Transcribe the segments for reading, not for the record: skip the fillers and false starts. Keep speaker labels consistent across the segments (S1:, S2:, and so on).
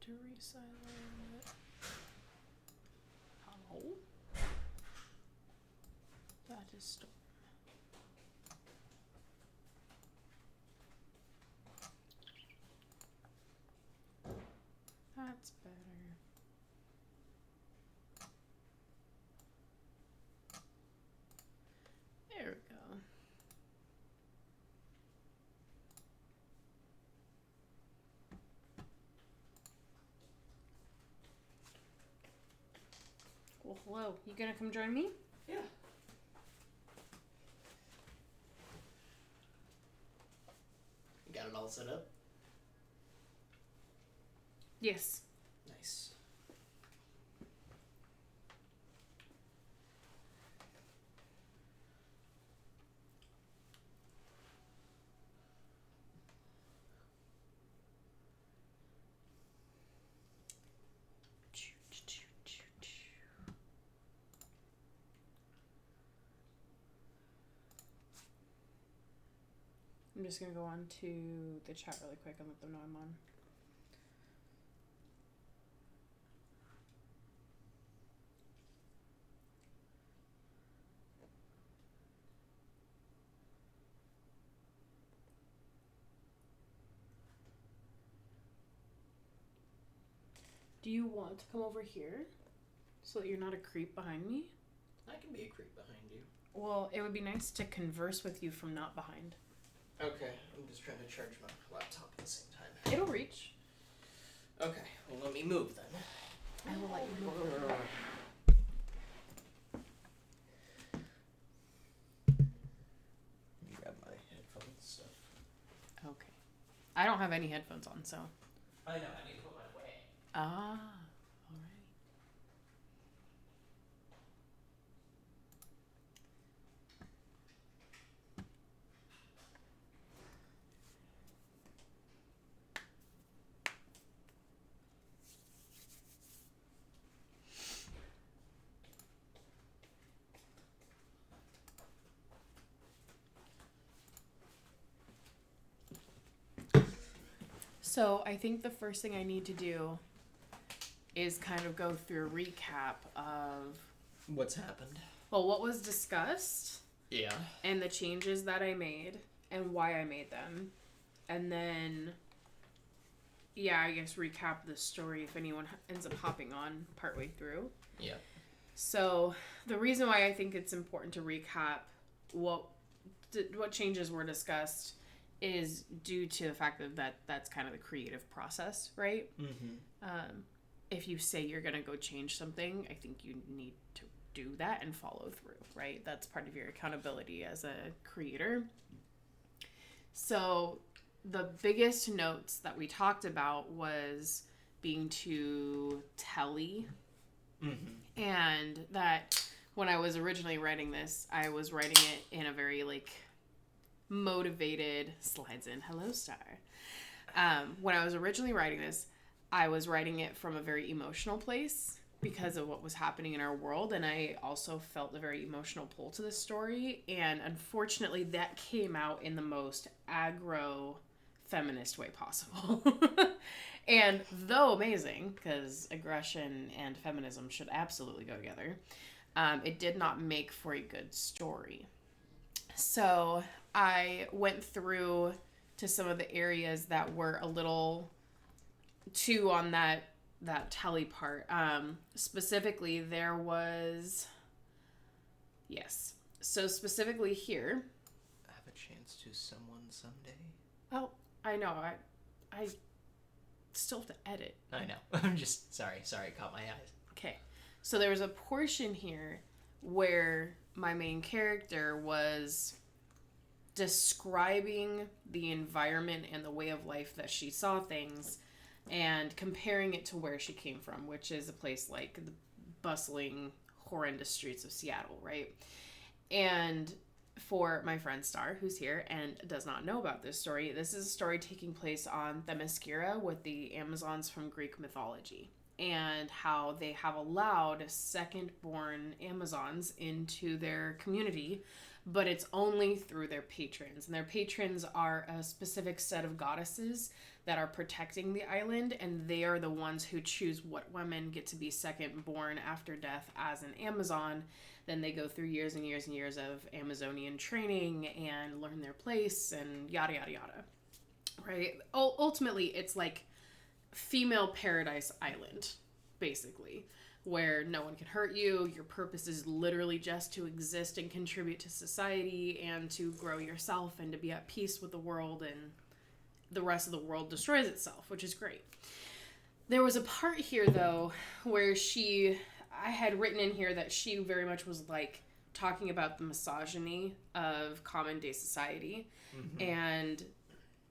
S1: to resilo it. Hello? That is Storm. That's better. There we go. Well, hello. You gonna come join me?
S2: Yeah. You got it all set up?
S1: Yes.
S2: Nice.
S1: I'm just gonna go on to the chat really quick and let them know I'm on. Do you want to come over here so that you're not a creep behind me?
S2: I can be a creep behind you.
S1: Well, it would be nice to converse with you from not behind.
S2: Okay, I'm just trying to charge my laptop at the same time.
S1: It'll reach.
S2: Okay, well let me move then.
S1: I will let you move.
S2: Let me grab my headphones stuff.
S1: Okay. I don't have any headphones on, so.
S2: I know, I need to put mine away.
S1: Ah, alright. So I think the first thing I need to do is kind of go through a recap of
S2: What's happened?
S1: what was discussed.
S2: Yeah.
S1: And the changes that I made and why I made them. And then, yeah, I guess recap the story if anyone ends up hopping on partway through.
S2: Yeah.
S1: So the reason why I think it's important to recap what changes were discussed is due to the fact that that's kind of the creative process, right?
S2: Mm-hmm.
S1: If you say you're going to go change something, I think you need to do that and follow through, right? That's part of your accountability as a creator. So the biggest notes that we talked about was being too telly.
S2: Mm-hmm.
S1: And that when I was originally writing this, I was writing it in a very motivated, slides in, hello star. When I was originally writing this, I was writing it from a very emotional place because of what was happening in our world, and I also felt a very emotional pull to this story, and unfortunately that came out in the most aggro feminist way possible. And though amazing, because aggression and feminism should absolutely go together, it did not make for a good story. So I went through to some of the areas that were a little too on that telly part. Specifically, there was... Yes. So specifically here...
S2: Have a chance to someone someday?
S1: Oh, I know. I still have to edit.
S2: I know. I'm just... Sorry, caught my eyes.
S1: Okay. So there was a portion here where my main character was describing the environment and the way of life that she saw things and comparing it to where she came from, which is a place like the bustling, horrendous streets of Seattle, right? And for my friend Star, who's here and does not know about this story, this is a story taking place on Themyscira with the Amazons from Greek mythology. and how they have allowed second-born Amazons into their community, but it's only through their patrons. And their patrons are a specific set of goddesses that are protecting the island, and they are the ones who choose what women get to be second-born after death as an Amazon. Then they go through years and years and years of Amazonian training and learn their place and yada, yada, yada. Right? Ultimately, it's like female paradise island, basically, where no one can hurt you. Your purpose is literally just to exist and contribute to society and to grow yourself and to be at peace with the world, and the rest of the world destroys itself, which is great. There was a part here, though, where I had written in here that she very much was like talking about the misogyny of common day society, and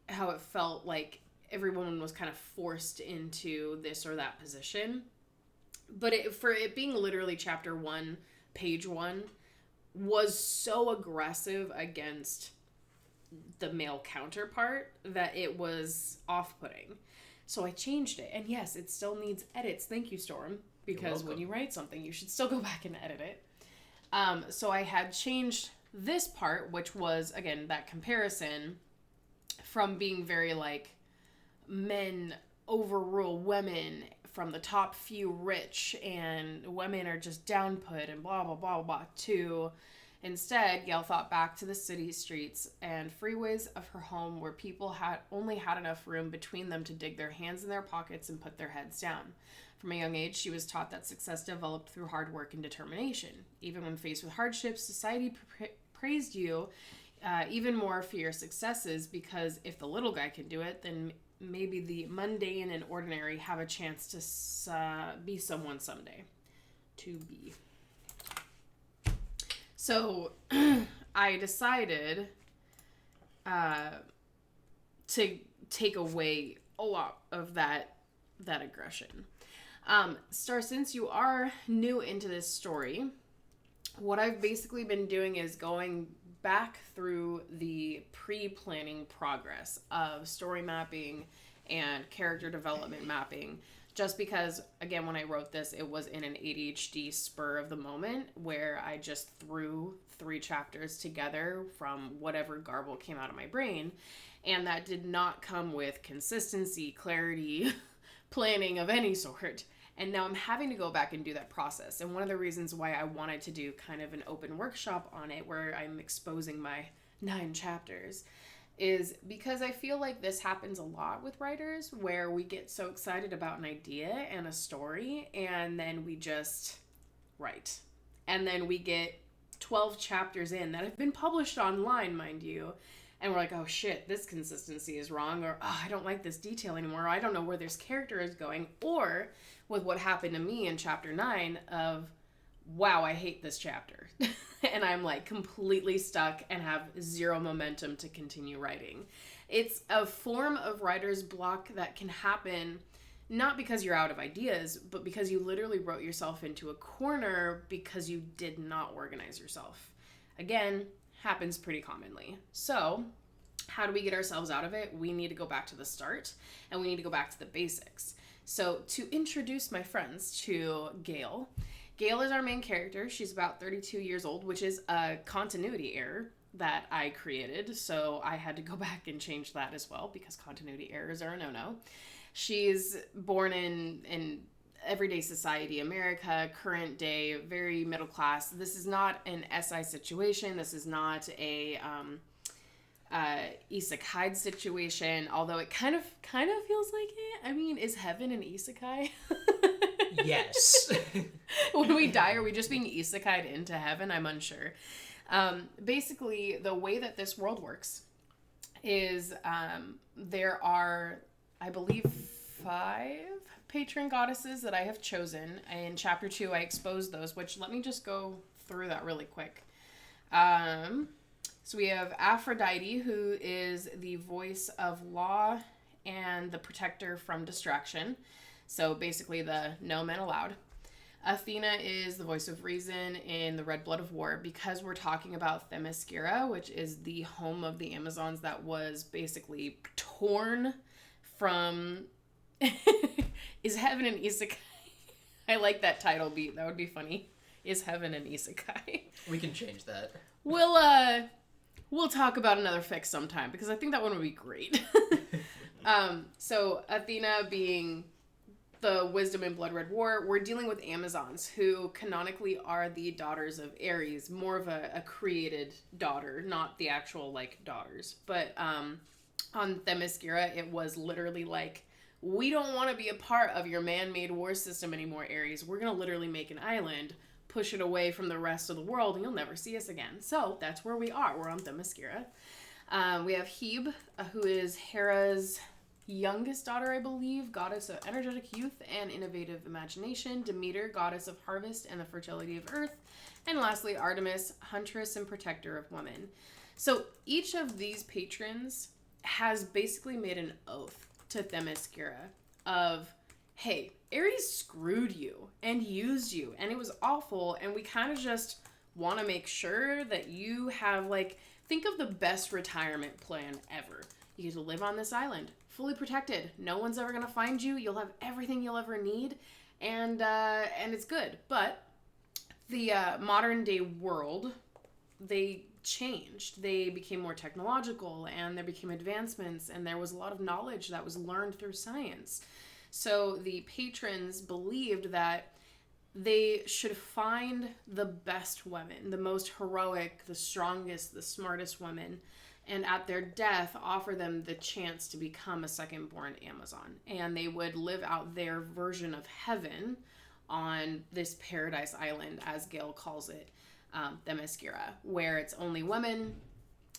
S1: how it felt like every woman was kind of forced into this or that position. But for it being literally chapter 1, page 1, was so aggressive against the male counterpart that it was off-putting. So I changed it. And yes, it still needs edits. Thank you, Storm. Because when you write something, you should still go back and edit it. So I had changed this part, which was, again, that comparison from being very like men overrule women from the top few rich and women are just downput and blah, blah, blah, blah, to instead, Gail thought back to the city streets and freeways of her home where people only had enough room between them to dig their hands in their pockets and put their heads down. From a young age, she was taught that success developed through hard work and determination. Even when faced with hardships, society praised you even more for your successes, because if the little guy can do it, then maybe the mundane and ordinary have a chance to be someone someday. To be. So I decided to take away a lot of that aggression. Star, since you are new into this story, what I've basically been doing is going back through the pre-planning progress of story mapping and character development mapping, just because, again, when I wrote this, it was in an ADHD spur of the moment where I just threw 3 chapters together from whatever garble came out of my brain, and that did not come with consistency, clarity, planning of any sort. And now I'm having to go back and do that process. And one of the reasons why I wanted to do kind of an open workshop on it where I'm exposing my 9 chapters is because I feel like this happens a lot with writers, where we get so excited about an idea and a story and then we just write. And then we get 12 chapters in that have been published online, mind you. And we're like, oh shit, this consistency is wrong, or oh, I don't like this detail anymore, or I don't know where this character is going. Or with what happened to me in chapter 9 of, wow, I hate this chapter. And I'm like completely stuck and have 0 momentum to continue writing. It's a form of writer's block that can happen not because you're out of ideas, but because you literally wrote yourself into a corner because you did not organize yourself. Again, happens pretty commonly. So how do we get ourselves out of it? We need to go back to the start, and we need to go back to the basics. So to introduce my friends to Gail, Gail is our main character. She's about 32 years old, which is a continuity error that I created. So I had to go back and change that as well because continuity errors are a no-no. She's born in everyday society, America, current day, very middle class. This is not an SI situation. This is not a isekai situation, although it kind of feels like it. I mean, is heaven an isekai?
S2: Yes.
S1: When we die, are we just being isekai'd into heaven? I'm unsure. Basically, the way that this world works is there are, I believe, 5 patron goddesses that I have chosen. In chapter 2, I exposed those, which let me just go through that really quick. So we have Aphrodite, who is the voice of law and the protector from distraction. So basically the no men allowed. Athena is the voice of reason in the Red Blood of War, because we're talking about Themyscira, which is the home of the Amazons that was basically torn from... Is heaven an isekai? I like that title beat. That would be funny. Is heaven an isekai?
S2: We can change that.
S1: We'll talk about another fic sometime because I think that one would be great. So Athena being the wisdom in Blood Red War, we're dealing with Amazons who canonically are the daughters of Ares, more of a created daughter, not the actual like daughters. But on Themyscira, it was literally like, we don't want to be a part of your man-made war system anymore, Ares. We're going to literally make an island, push it away from the rest of the world, and you'll never see us again. So that's where we are. We're on Themyscira. We have Hebe, who is Hera's youngest daughter, I believe, goddess of energetic youth and innovative imagination. Demeter, goddess of harvest and the fertility of earth. And lastly, Artemis, huntress and protector of women. So each of these patrons has basically made an oath to Themyscira of, hey, Ares screwed you and used you and it was awful, and we kind of just want to make sure that you have, like, think of the best retirement plan ever. You get to live on this island, fully protected. No one's ever going to find you. You'll have everything you'll ever need, and it's good. But the modern day world, they changed. They became more technological, and there became advancements, and there was a lot of knowledge that was learned through science. So the patrons believed that they should find the best women, the most heroic, the strongest, the smartest women, and at their death offer them the chance to become a second-born Amazon. And they would live out their version of heaven on this paradise island, as Gale calls it, Themyscira, where it's only women.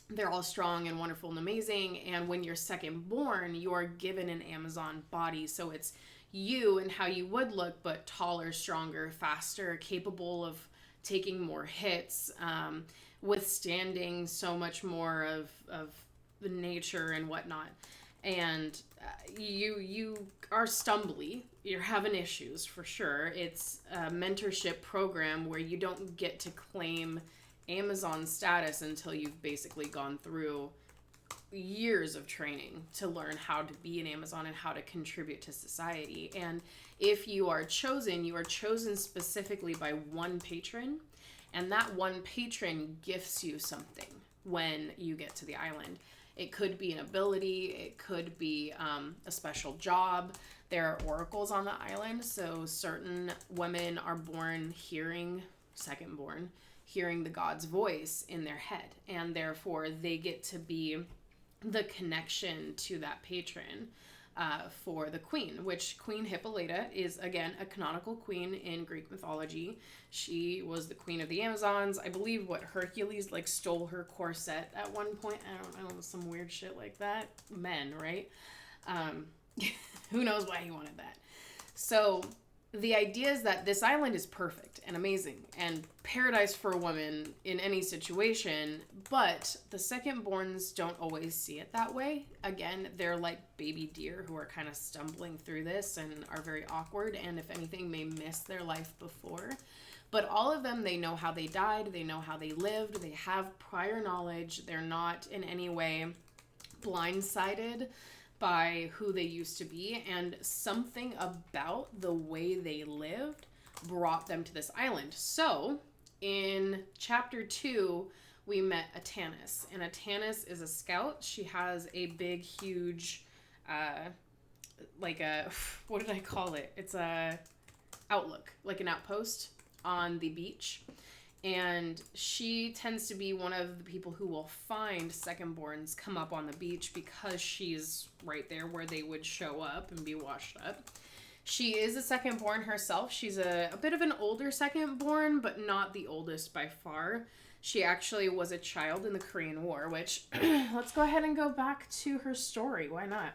S1: They're all strong and wonderful and amazing. And when you're second born, you're given an Amazon body. So it's you and how you would look, but taller, stronger, faster, capable of taking more hits, withstanding so much more of the nature and whatnot. And you are stumbly. You're having issues for sure. It's a mentorship program where you don't get to claim Amazon status until you've basically gone through years of training to learn how to be an Amazon and how to contribute to society. And if you are chosen specifically by one patron, and that one patron gifts you something when you get to the island. It could be an ability, it could be a special job. There are oracles on the island, so certain women are born hearing, second born, hearing the god's voice in their head, and therefore they get to be the connection to that patron for the queen, which Queen Hippolyta is, again, a canonical queen in Greek mythology. She was the queen of the Amazons. I believe Hercules stole her corset at one point. I don't know, some weird shit like that. Men, right? Who knows why he wanted that. So the idea is that this island is perfect and amazing and paradise for a woman in any situation, but the second-borns don't always see it that way. Again, they're like baby deer who are kind of stumbling through this and are very awkward, and if anything, may miss their life before. But all of them, they know how they died, they know how they lived, they have prior knowledge, they're not in any way blindsided by who they used to be, and something about the way they lived brought them to this island. So, in chapter 2, we met Atanis, and Atanis is a scout. She has a big, huge, what did I call it? It's a outlook, like an outpost on the beach. And she tends to be one of the people who will find second-borns come up on the beach because she's right there where they would show up and be washed up. She is a second-born herself. She's a bit of an older second-born, but not the oldest by far. She actually was a child in the Korean War, which, let's go ahead and go back to her story. Why not?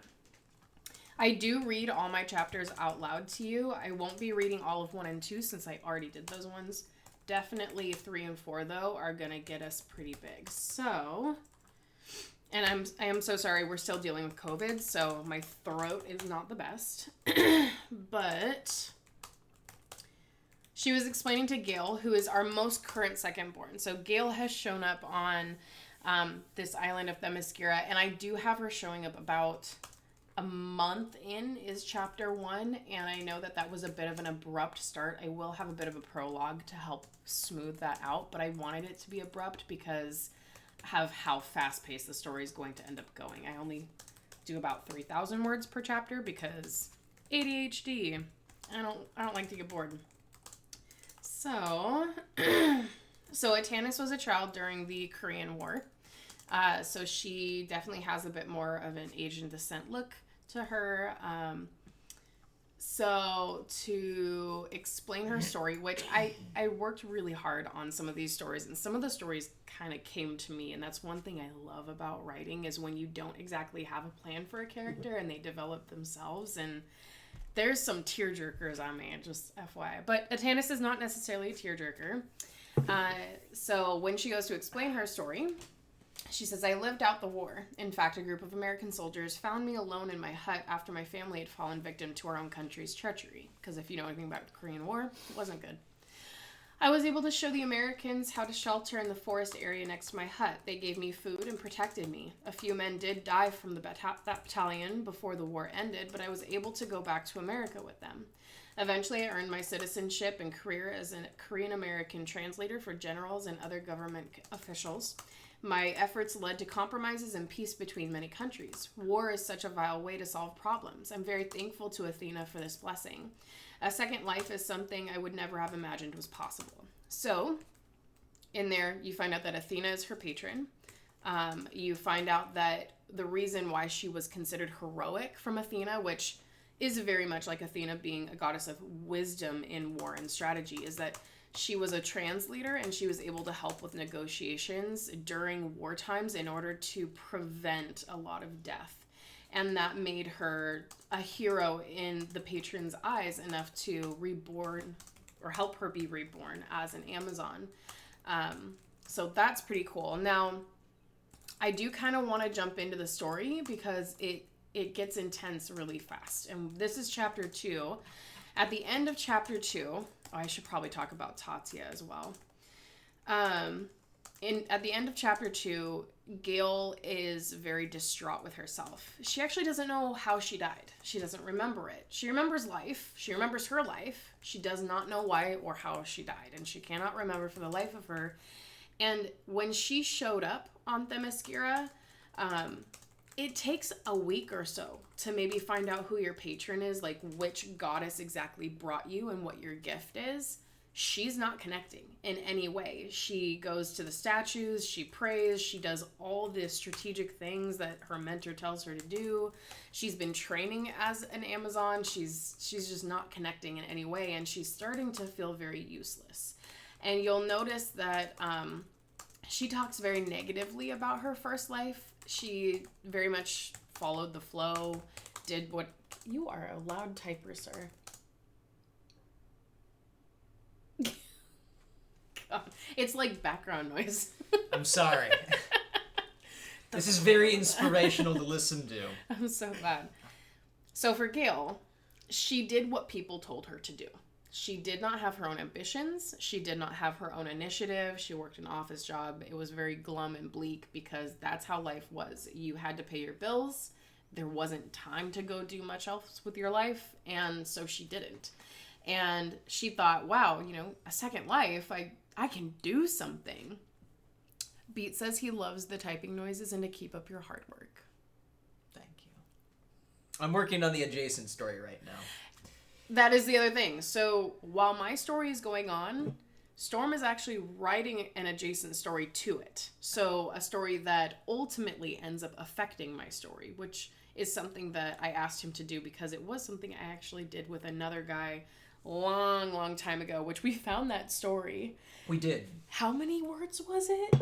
S1: I do read all my chapters out loud to you. I won't be reading all of 1 and 2 since I already did those ones. Definitely 3 and 4, though, are going to get us pretty big. So, and I am so sorry, we're still dealing with COVID, so my throat is not the best. But she was explaining to Gale, who is our most current second-born. So Gale has shown up on this island of Themyscira, and I do have her showing up about a month in is chapter 1, and I know that was a bit of an abrupt start. I will have a bit of a prologue to help smooth that out, but I wanted it to be abrupt because of how fast-paced the story is going to end up going. I only do about 3,000 words per chapter because ADHD. I don't like to get bored. So, Atanis was a child during the Korean War. So she definitely has a bit more of an Asian descent look to her. So to explain her story, which I worked really hard on some of these stories, and some of the stories kind of came to me, and that's one thing I love about writing is when you don't exactly have a plan for a character and they develop themselves. And there's some tearjerkers on me, just FYI. But Atanis is not necessarily a tearjerker. So when she goes to explain her story, she says, I lived out the war. In fact, a group of American soldiers found me alone in my hut after my family had fallen victim to our own country's treachery. Because if you know anything about the Korean War, it wasn't good. I was able to show the Americans how to shelter in the forest area next to my hut. They gave me food and protected me. A few men did die from that battalion before the war ended, but I was able to go back to America with them. Eventually, I earned my citizenship and career as a Korean-American translator for generals and other government officials. My efforts led to compromises and peace between many countries. War is such a vile way to solve problems. I'm very thankful to Athena for this blessing. A second life is something I would never have imagined was possible. So, in there, you find out that Athena is her patron. You find out that the reason why she was considered heroic from Athena, which is very much like Athena being a goddess of wisdom in war and strategy, is that she was a translator and she was able to help with negotiations during war times in order to prevent a lot of death. And that made her a hero in the patron's eyes enough to reborn or help her be reborn as an Amazon. So that's pretty cool. Now, I do kind of want to jump into the story because it gets intense really fast. And this is chapter 2. At the end of chapter 2, I should probably talk about Tatya as well. At the end of chapter 2, Gale is very distraught with herself. She actually doesn't know how she died. She doesn't remember it. She remembers life. She remembers her life. She does not know why or how she died, and she cannot remember for the life of her. And when she showed up on Themyscira, it takes a week or so to maybe find out who your patron is, like which goddess exactly brought you and what your gift is. She's not connecting in any way. She goes to the statues, she prays, she does all the strategic things that her mentor tells her to do. She's been training as an Amazon. She's just not connecting in any way, and she's starting to feel very useless. And you'll notice that she talks very negatively about her first life. She very much followed the flow, did what... You are a loud typer, sir. God, it's like background noise.
S2: I'm sorry. This is very inspirational to listen to.
S1: I'm so glad. So for Gale, she did what people told her to do. She did not have her own ambitions. She did not have her own initiative. She worked an office job. It was very glum and bleak because that's how life was. You had to pay your bills. There wasn't time to go do much else with your life, and so she didn't. And she thought, wow, a second life, I can do something. Beat says he loves the typing noises and to keep up your hard work.
S2: Thank you. I'm working on the adjacent story right now.
S1: That is the other thing. So while my story is going on, Storm is actually writing an adjacent story to it. So a story that ultimately ends up affecting my story, which is something that I asked him to do because it was something I actually did with another guy long time ago, which we found that story.
S2: We did.
S1: How many words was it?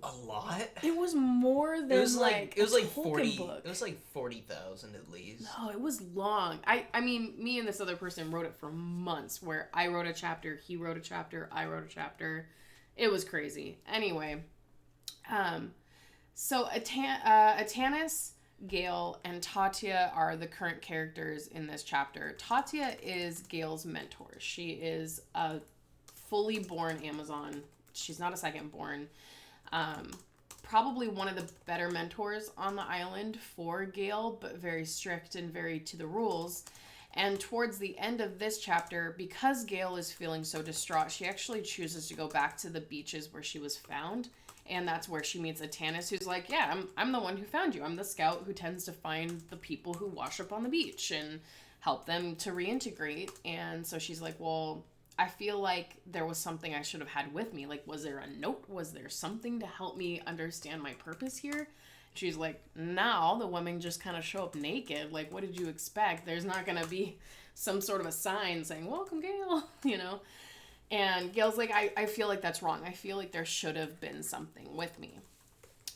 S2: A lot.
S1: It was more than
S2: it was like
S1: 40 book.
S2: It was like 40,000 at least.
S1: No, it was long. I mean, me and this other person wrote it for months, where I wrote a chapter, he wrote a chapter, I wrote a chapter. It was crazy. Anyway, so Atanis, Gale, and Tatya are the current characters in this chapter. Tatya is Gale's mentor. She is a fully born Amazon. She's not a second born. probably one of the better mentors on the island for Gale, but very strict and very to the rules. And towards the end of this chapter, because Gale is feeling so distraught, she actually chooses to go back to the beaches where she was found. And that's where she meets Atanis, who's like, yeah, I'm the one who found you. I'm the scout who tends to find the people who wash up on the beach and help them to reintegrate. And so she's like, well, I feel like there was something I should have had with me. Like, was there a note? Was there something to help me understand my purpose here? She's like, now the women just kind of show up naked. Like, what did you expect? There's not going to be some sort of a sign saying, welcome, Gale, you know? And Gale's like, I feel like that's wrong. I feel like there should have been something with me.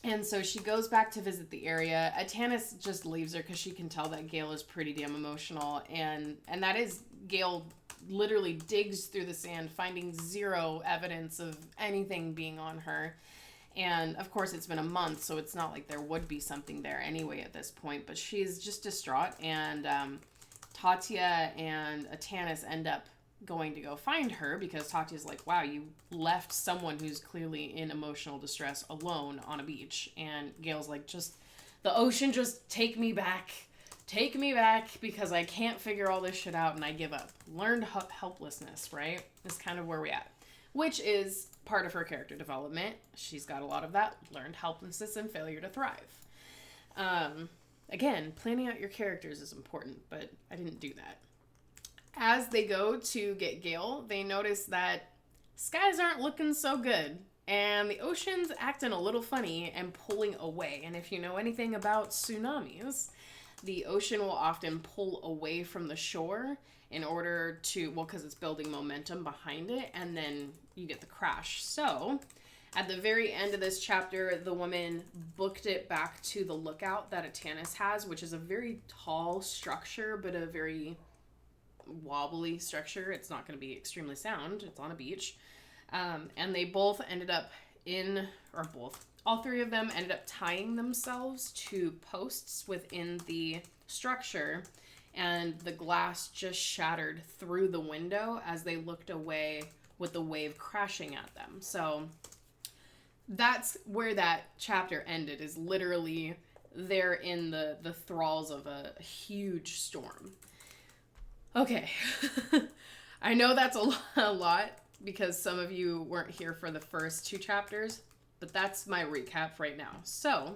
S1: And so she goes back to visit the area. Atanis just leaves her because she can tell that Gale is pretty damn emotional. And that is, Gale literally digs through the sand, finding zero evidence of anything being on her. And of course it's been a month, so it's not like there would be something there anyway at this point, but she's just distraught. And Tatia and Atanis end up going to go find her because Tatia's like, wow, you left someone who's clearly in emotional distress alone on a beach. And Gale's like, just the ocean, just take me back because I can't figure all this shit out and I give up. Learned helplessness, right? Is kind of where we're at, which is part of her character development. She's got a lot of that learned helplessness and failure to thrive. Again, planning out your characters is important, but I didn't do that. As they go to get Gale, they notice that skies aren't looking so good and the ocean's acting a little funny and pulling away. And if you know anything about tsunamis, the ocean will often pull away from the shore in order to, well, because it's building momentum behind it, and then you get the crash. So at the very end of this chapter, the woman booked it back to the lookout that Atanis has, which is a very tall structure, but a very wobbly structure. It's not going to be extremely sound. It's on a beach. And they both ended up all three of them ended up tying themselves to posts within the structure, and the glass just shattered through the window as they looked away with the wave crashing at them. So that's where that chapter ended, is literally they're in the thralls of a huge storm. Okay. I know that's a lot because some of you weren't here for the first two chapters, but that's my recap right now. So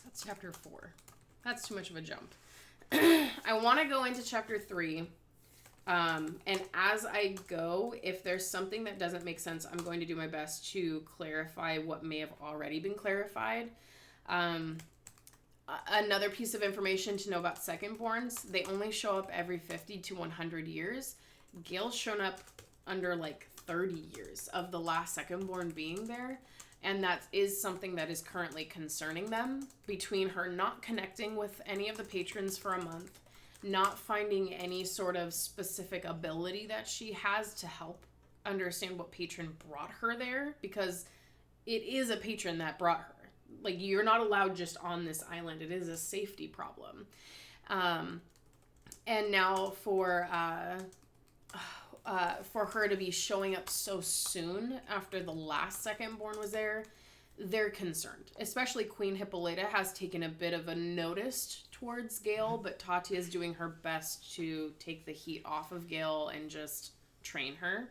S1: that's chapter 4. That's too much of a jump. I want to go into chapter 3. And as I go, if there's something that doesn't make sense, I'm going to do my best to clarify what may have already been clarified. Another piece of information to know about secondborns, they only show up every 50 to 100 years. Gale's shown up under like 30 years of the last secondborn being there. And that is something that is currently concerning them, between her not connecting with any of the patrons for a month, not finding any sort of specific ability that she has to help understand what patron brought her there, because it is a patron that brought her. Like, you're not allowed just on this island. It is a safety problem. And now for her to be showing up so soon after the last secondborn was there, they're concerned. Especially Queen Hippolyta has taken a bit of a notice towards Gale, but Tatia is doing her best to take the heat off of Gale and just train her.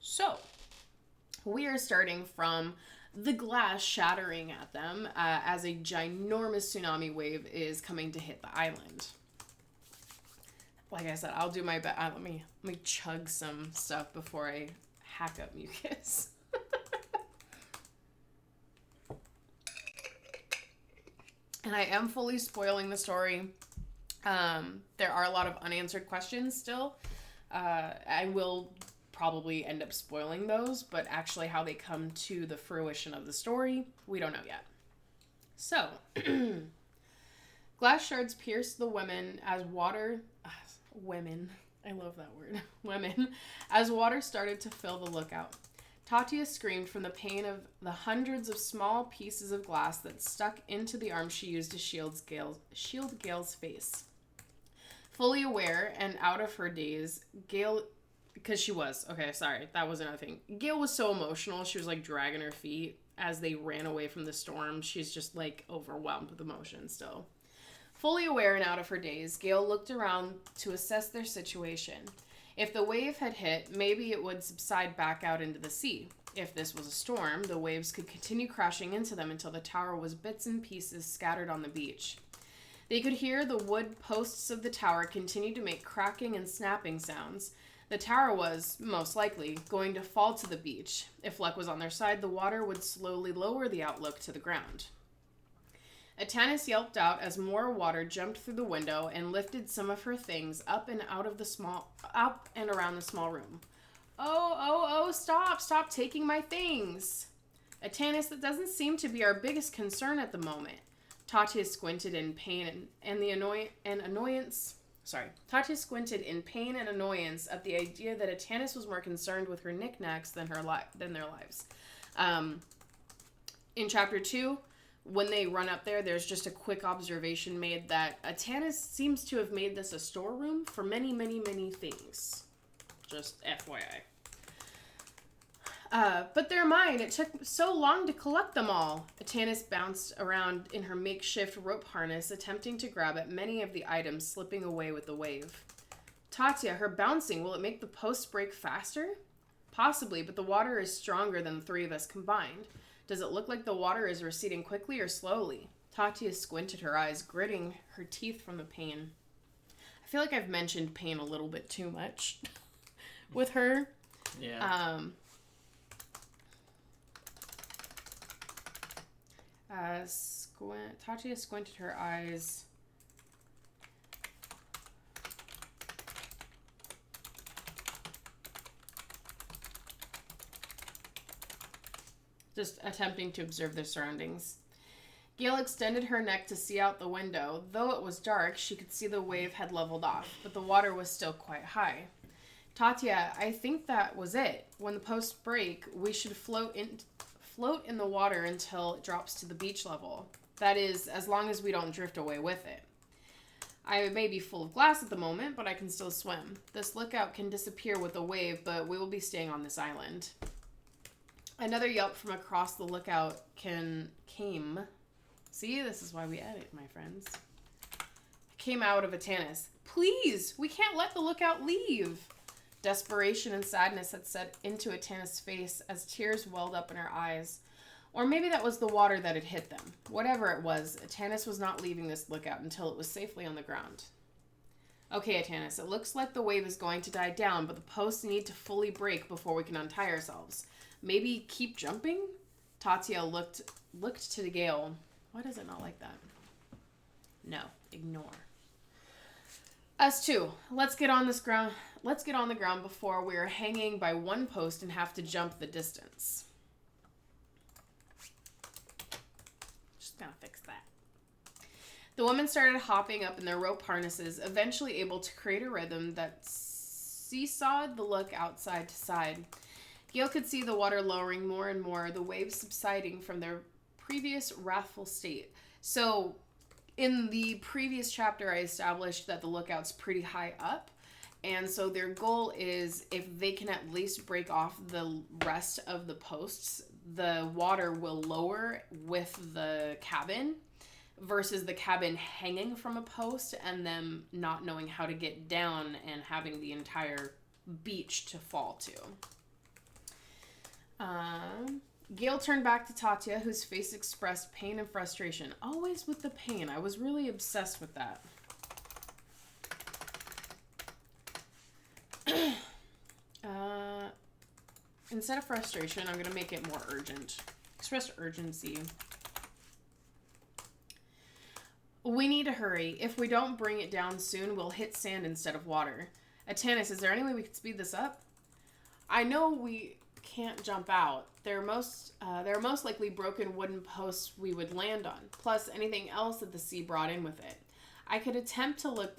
S1: So, we are starting from the glass shattering at them as a ginormous tsunami wave is coming to hit the island. Like I said, I'll do my best. Let me chug some stuff before I hack up mucus. And I am fully spoiling the story. There are a lot of unanswered questions still. I will probably end up spoiling those, but actually how they come to the fruition of the story, we don't know yet. So, glass shards pierced the women as water... women. I love that word. Women. As water started to fill the lookout. Tatia screamed from the pain of the hundreds of small pieces of glass that stuck into the arm she used to shield Gale's face. Fully aware and out of her daze, Gale Because she was. Okay, sorry. That was another thing. Gail was so emotional. She was, like, dragging her feet as they ran away from the storm. She's just, like, overwhelmed with emotion still. Fully aware and out of her daze, Gail looked around to assess their situation. If the wave had hit, maybe it would subside back out into the sea. If this was a storm, the waves could continue crashing into them until the tower was bits and pieces scattered on the beach. They could hear the wood posts of the tower continue to make cracking and snapping sounds. The tower was, most likely, going to fall to the beach. If luck was on their side, the water would slowly lower the outlook to the ground. Atanis yelped out as more water jumped through the window and lifted some of her things up and around the small room. Oh, stop taking my things. Atanis, that doesn't seem to be our biggest concern at the moment. Tatia squinted in pain and annoyance. Tatia squinted in pain and annoyance at the idea that Atanis was more concerned with her knickknacks than their lives. In chapter 2, when they run up there, there's just a quick observation made that Atanis seems to have made this a storeroom for many, many, many things. Just FYI. But they're mine. It took so long to collect them all. Atanis bounced around in her makeshift rope harness, attempting to grab at many of the items slipping away with the wave. Tatia, her bouncing, will it make the posts break faster? Possibly, but the water is stronger than the three of us combined. Does it look like the water is receding quickly or slowly? Tatia squinted her eyes, gritting her teeth from the pain. I feel like I've mentioned pain a little bit too much with her.
S2: Yeah.
S1: Tatia squinted her eyes. Just attempting to observe their surroundings. Gail extended her neck to see out the window. Though it was dark, she could see the wave had leveled off, but the water was still quite high. Tatia, I think that was it. When the posts break, we should float in the water until it drops to the beach level. That is, as long as we don't drift away with it. I may be full of glass at the moment, but I can still swim. This lookout can disappear with the wave, but we will be staying on this island. Another yelp from across the lookout came. See, this is why we edit, my friends. Came out of Atanis. Please, we can't let the lookout leave. Desperation and sadness had set into Atanis' face as tears welled up in her eyes. Or maybe that was the water that had hit them. Whatever it was, Atanis was not leaving this lookout until it was safely on the ground. Okay, Atanis, it looks like the wave is going to die down, but the posts need to fully break before we can untie ourselves. Maybe keep jumping? Tatia looked to Gale. Why does it not like that? No, ignore. Us too. Let's get on the ground before we're hanging by one post and have to jump the distance. Just gonna fix that. The women started hopping up in their rope harnesses, eventually able to create a rhythm that seesawed the lookout side to side. Gail could see the water lowering more and more, the waves subsiding from their previous wrathful state. So, in the previous chapter, I established that the lookout's pretty high up, and so their goal is if they can at least break off the rest of the posts, the water will lower with the cabin versus the cabin hanging from a post and them not knowing how to get down and having the entire beach to fall to. Gail turned back to Tatia, whose face expressed pain and frustration. Always with the pain. I was really obsessed with that. Instead of frustration, I'm going to make it more urgent. Express urgency. We need to hurry. If we don't bring it down soon, we'll hit sand instead of water. Atanis, is there any way we could speed this up? I know we can't jump out. There are most likely broken wooden posts we would land on, plus anything else that the sea brought in with it. I could attempt to look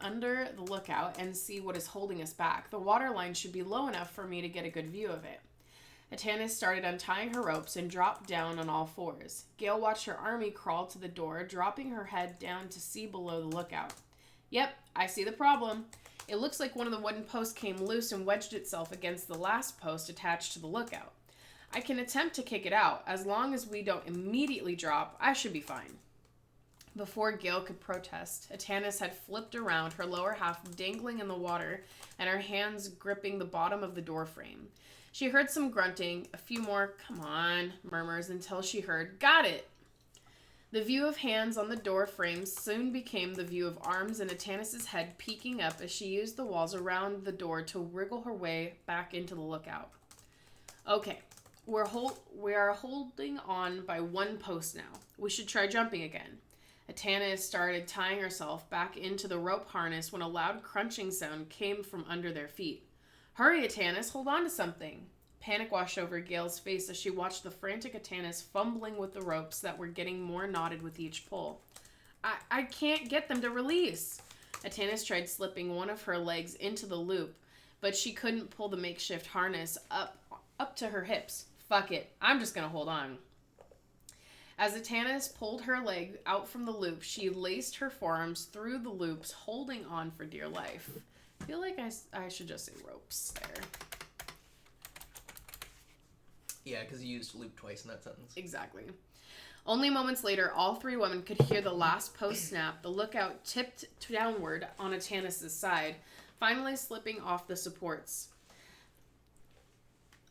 S1: under the lookout and see what is holding us back. The water line should be low enough for me to get a good view of it. Atanis started untying her ropes and dropped down on all fours. Gail watched her army crawl to the door, dropping her head down to see below the lookout. Yep, I see the problem. It looks like one of the wooden posts came loose and wedged itself against the last post attached to the lookout. I can attempt to kick it out. As long as we don't immediately drop, I should be fine. Before Gale could protest, Atanis had flipped around, her lower half dangling in the water, and her hands gripping the bottom of the door frame. She heard some grunting, a few more "come on" murmurs, until she heard "got it." The view of hands on the door frame soon became the view of arms and Atanis' head peeking up as she used the walls around the door to wriggle her way back into the lookout. Okay, we are holding on by one post now. We should try jumping again. Atanis started tying herself back into the rope harness when a loud crunching sound came from under their feet. Hurry, Atanis, hold on to something. Panic washed over Gale's face as she watched the frantic Atanis fumbling with the ropes that were getting more knotted with each pull. I can't get them to release. Atanis tried slipping one of her legs into the loop, but she couldn't pull the makeshift harness up to her hips. Fuck it, I'm just gonna hold on. As Atanis pulled her leg out from the loop, she laced her forearms through the loops, holding on for dear life. I feel like I should just say ropes there.
S2: Yeah, because you used loop twice in that sentence.
S1: Exactly. Only moments later, all three women could hear the last post snap. The lookout tipped downward on Atanis' side, finally slipping off the supports.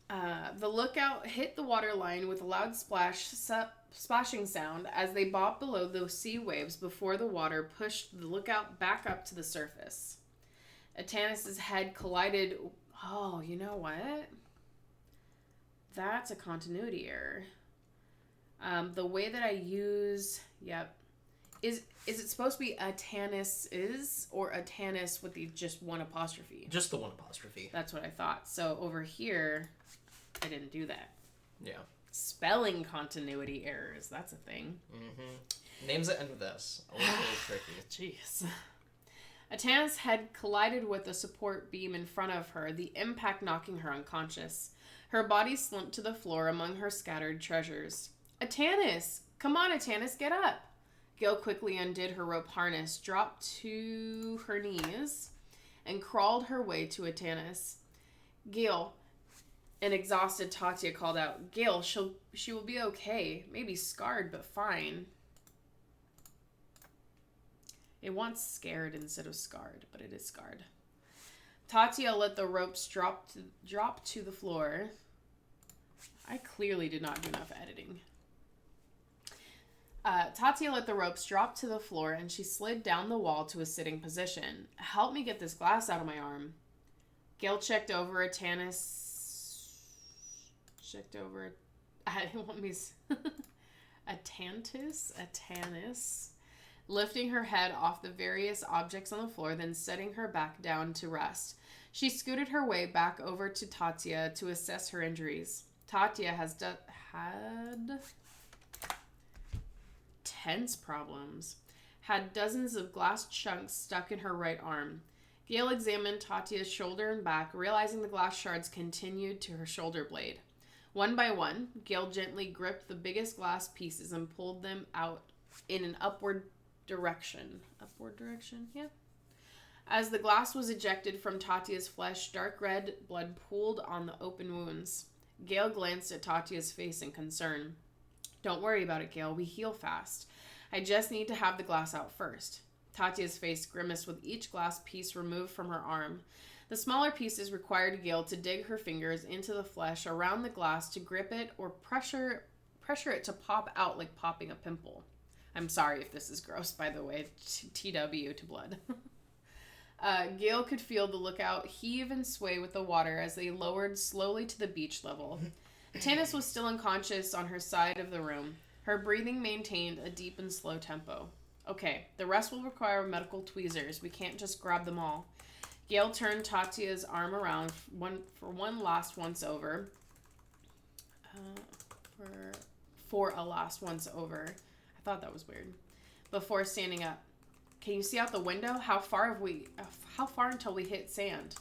S1: The lookout hit the water line with a loud splashing sound as they bobbed below the sea waves before the water pushed the lookout back up to the surface. Atanis' head collided... Oh, you know what? That's a continuity error. The way that I use... Yep. Is it supposed to be Atanis is or Atanis with the just one apostrophe?
S2: Just the one apostrophe.
S1: That's what I thought. So over here, I didn't do that.
S2: Yeah.
S1: Spelling continuity errors. That's a thing.
S2: Mm-hmm. Names that end with S. Always really tricky.
S1: Jeez. Atanis' head collided with a support beam in front of her, the impact knocking her unconscious. Her body slumped to the floor among her scattered treasures. Atanis! Come on, Atanis, get up! Gale quickly undid her rope harness, dropped to her knees, and crawled her way to Atanis. Gale, an exhausted Tatia called out, Gale, she will be okay. Maybe scarred, but fine. It wants scared instead of scarred, but it is scarred. Tatia let the ropes drop to the floor. I clearly did not do enough editing. Tatia let the ropes drop to the floor and she slid down the wall to a sitting position. Help me get this glass out of my arm. Gale checked over Atanis. I don't want me. Atanis. Lifting her head off the various objects on the floor, then setting her back down to rest. She scooted her way back over to Tatia to assess her injuries. Tatia had tense problems. Had dozens of glass chunks stuck in her right arm. Gale examined Tatia's shoulder and back, realizing the glass shards continued to her shoulder blade. One by one, Gale gently gripped the biggest glass pieces and pulled them out in an upward direction. Upward direction? Yeah. As the glass was ejected from Tatia's flesh, dark red blood pooled on the open wounds. Gale glanced at Tatia's face in concern. Don't worry about it, Gale. We heal fast. I just need to have the glass out first. Tatia's face grimaced with each glass piece removed from her arm. The smaller pieces required Gale to dig her fingers into the flesh around the glass to grip it or pressure it to pop out like popping a pimple. I'm sorry if this is gross, by the way. TW to blood. Gale could feel the lookout heave and sway with the water as they lowered slowly to the beach level. Atanis was still unconscious on her side of the room. Her breathing maintained a deep and slow tempo. Okay, the rest will require medical tweezers. We can't just grab them all. Gale turned Tatia's arm around for one last once over. For a last once over. I thought that was weird. Before standing up. Can you see out the window? How far until we hit sand?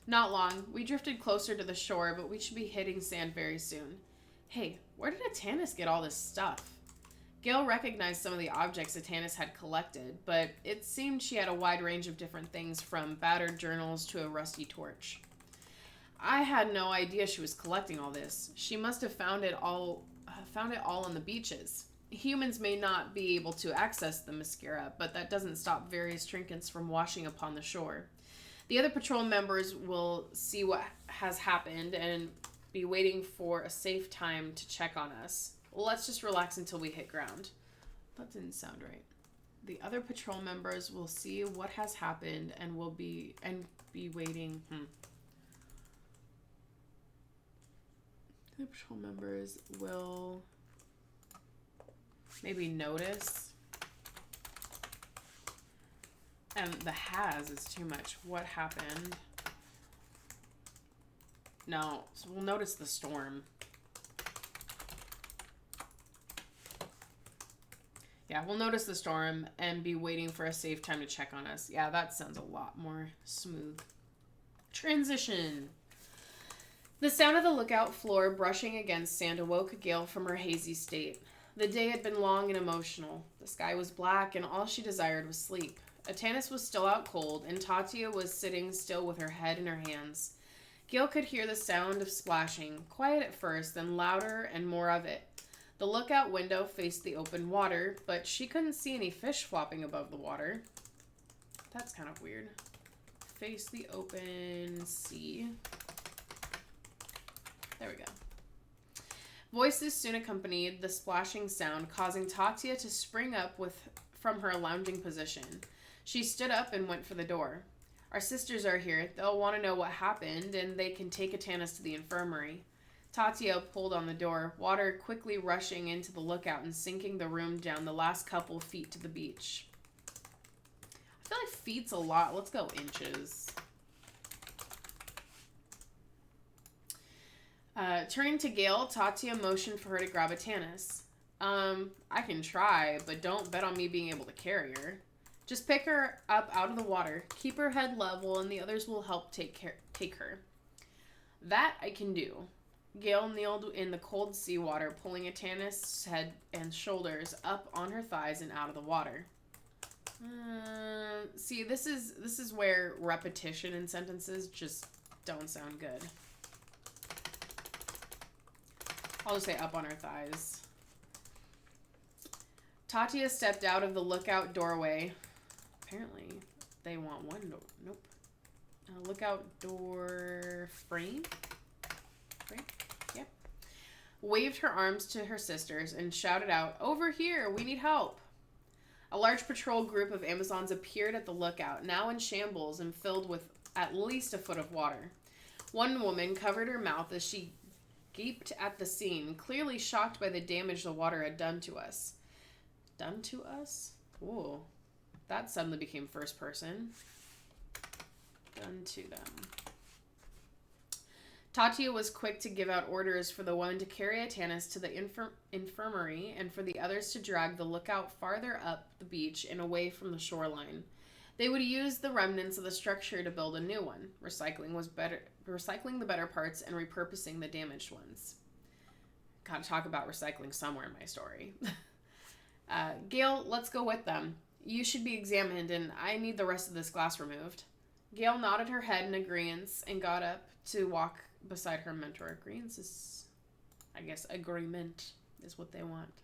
S1: Not long. We drifted closer to the shore, but we should be hitting sand very soon. Hey, where did Atanis get all this stuff? Gail recognized some of the objects Atanis had collected, but it seemed she had a wide range of different things, from battered journals to a rusty torch. I had no idea she was collecting all this. She must have found it all on the beaches. Humans may not be able to access the mascara, but that doesn't stop various trinkets from washing upon the shore. The other patrol members will see what has happened and be waiting for a safe time to check on us. Let's just relax until we hit ground. That didn't sound right. The other patrol members will see what has happened and will be waiting. The patrol members will maybe notice. And the has is too much. What happened? No, so we'll notice the storm. Yeah, we'll notice the storm and be waiting for a safe time to check on us. Yeah, that sounds a lot more smooth. Transition. The sound of the lookout floor brushing against sand awoke Gail from her hazy state. The day had been long and emotional. The sky was black, and all she desired was sleep. Atanis was still out cold, and Tatia was sitting still with her head in her hands. Gail could hear the sound of splashing, quiet at first, then louder and more of it. The lookout window faced the open water, but she couldn't see any fish flopping above the water. That's kind of weird. Face the open sea. There we go. Voices soon accompanied the splashing sound, causing Tatia to spring up from her lounging position. She stood up and went for the door. Our sisters are here. They'll want to know what happened, and they can take Atanis to the infirmary. Tatia pulled on the door, water quickly rushing into the lookout and sinking the room down the last couple feet to the beach. I feel like feet's a lot. Let's go inches. Turning to Gail, Tatia motioned for her to grab Atanis. I can try, but don't bet on me being able to carry her. Just pick her up out of the water, keep her head level, and the others will help take her. That I can do. Gail kneeled in the cold seawater, pulling Atanis' head and shoulders up on her thighs and out of the water. See, this is where repetition in sentences just don't sound good. I'll just say up on her thighs. Tatia stepped out of the lookout doorway. Apparently, they want one door. Nope. Lookout door frame? Yep. Waved her arms to her sisters and shouted out, "Over here, we need help." A large patrol group of Amazons appeared at the lookout, now in shambles and filled with at least a foot of water. One woman covered her mouth as she gaped at the scene, clearly shocked by the damage the water had done to us. Done to us? Ooh. That suddenly became first person. Done to them. Tatia was quick to give out orders for the one to carry Atanis to the infirmary and for the others to drag the lookout farther up the beach and away from the shoreline. They would use the remnants of the structure to build a new one. Recycling the better parts and repurposing the damaged ones. Gotta talk about recycling somewhere in my story. Gail, let's go with them. You should be examined, and I need the rest of this glass removed. Gail nodded her head in agreement and got up to walk beside her mentor. Agreement is, I guess, agreement is what they want.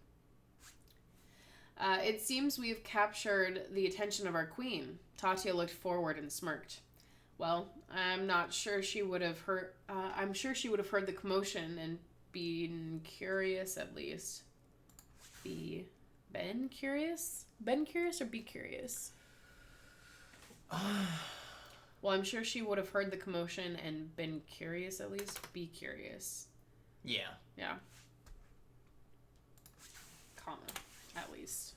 S1: It seems we've captured the attention of our queen. Tatia looked forward and smirked. Well, I'm sure she would have heard the commotion and been curious at least. Been curious? Been curious or be curious? Well, I'm sure she would have heard the commotion and been curious at least. Be curious.
S2: Yeah.
S1: Yeah. Comma. At least.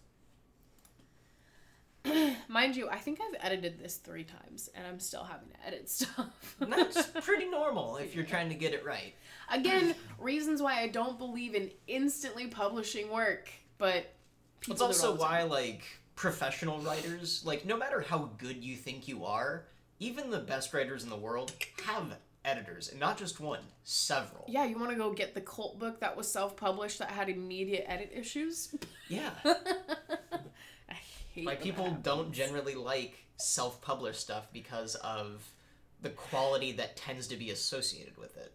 S1: Mind you, I think I've edited this 3 times, and I'm still having to edit stuff.
S2: That's pretty normal if you're trying to get it right.
S1: Again, reasons why I don't believe in instantly publishing work, but
S2: it's also why, like, professional writers, like, no matter how good you think you are, even the best writers in the world have editors, and not just one, several.
S1: Yeah, you want to go get the cult book that was self-published that had immediate edit issues?
S2: Yeah.
S1: I hate
S2: Like,
S1: when
S2: people
S1: that
S2: don't
S1: happens.
S2: generally like self-published stuff because of the quality that tends to be associated with it.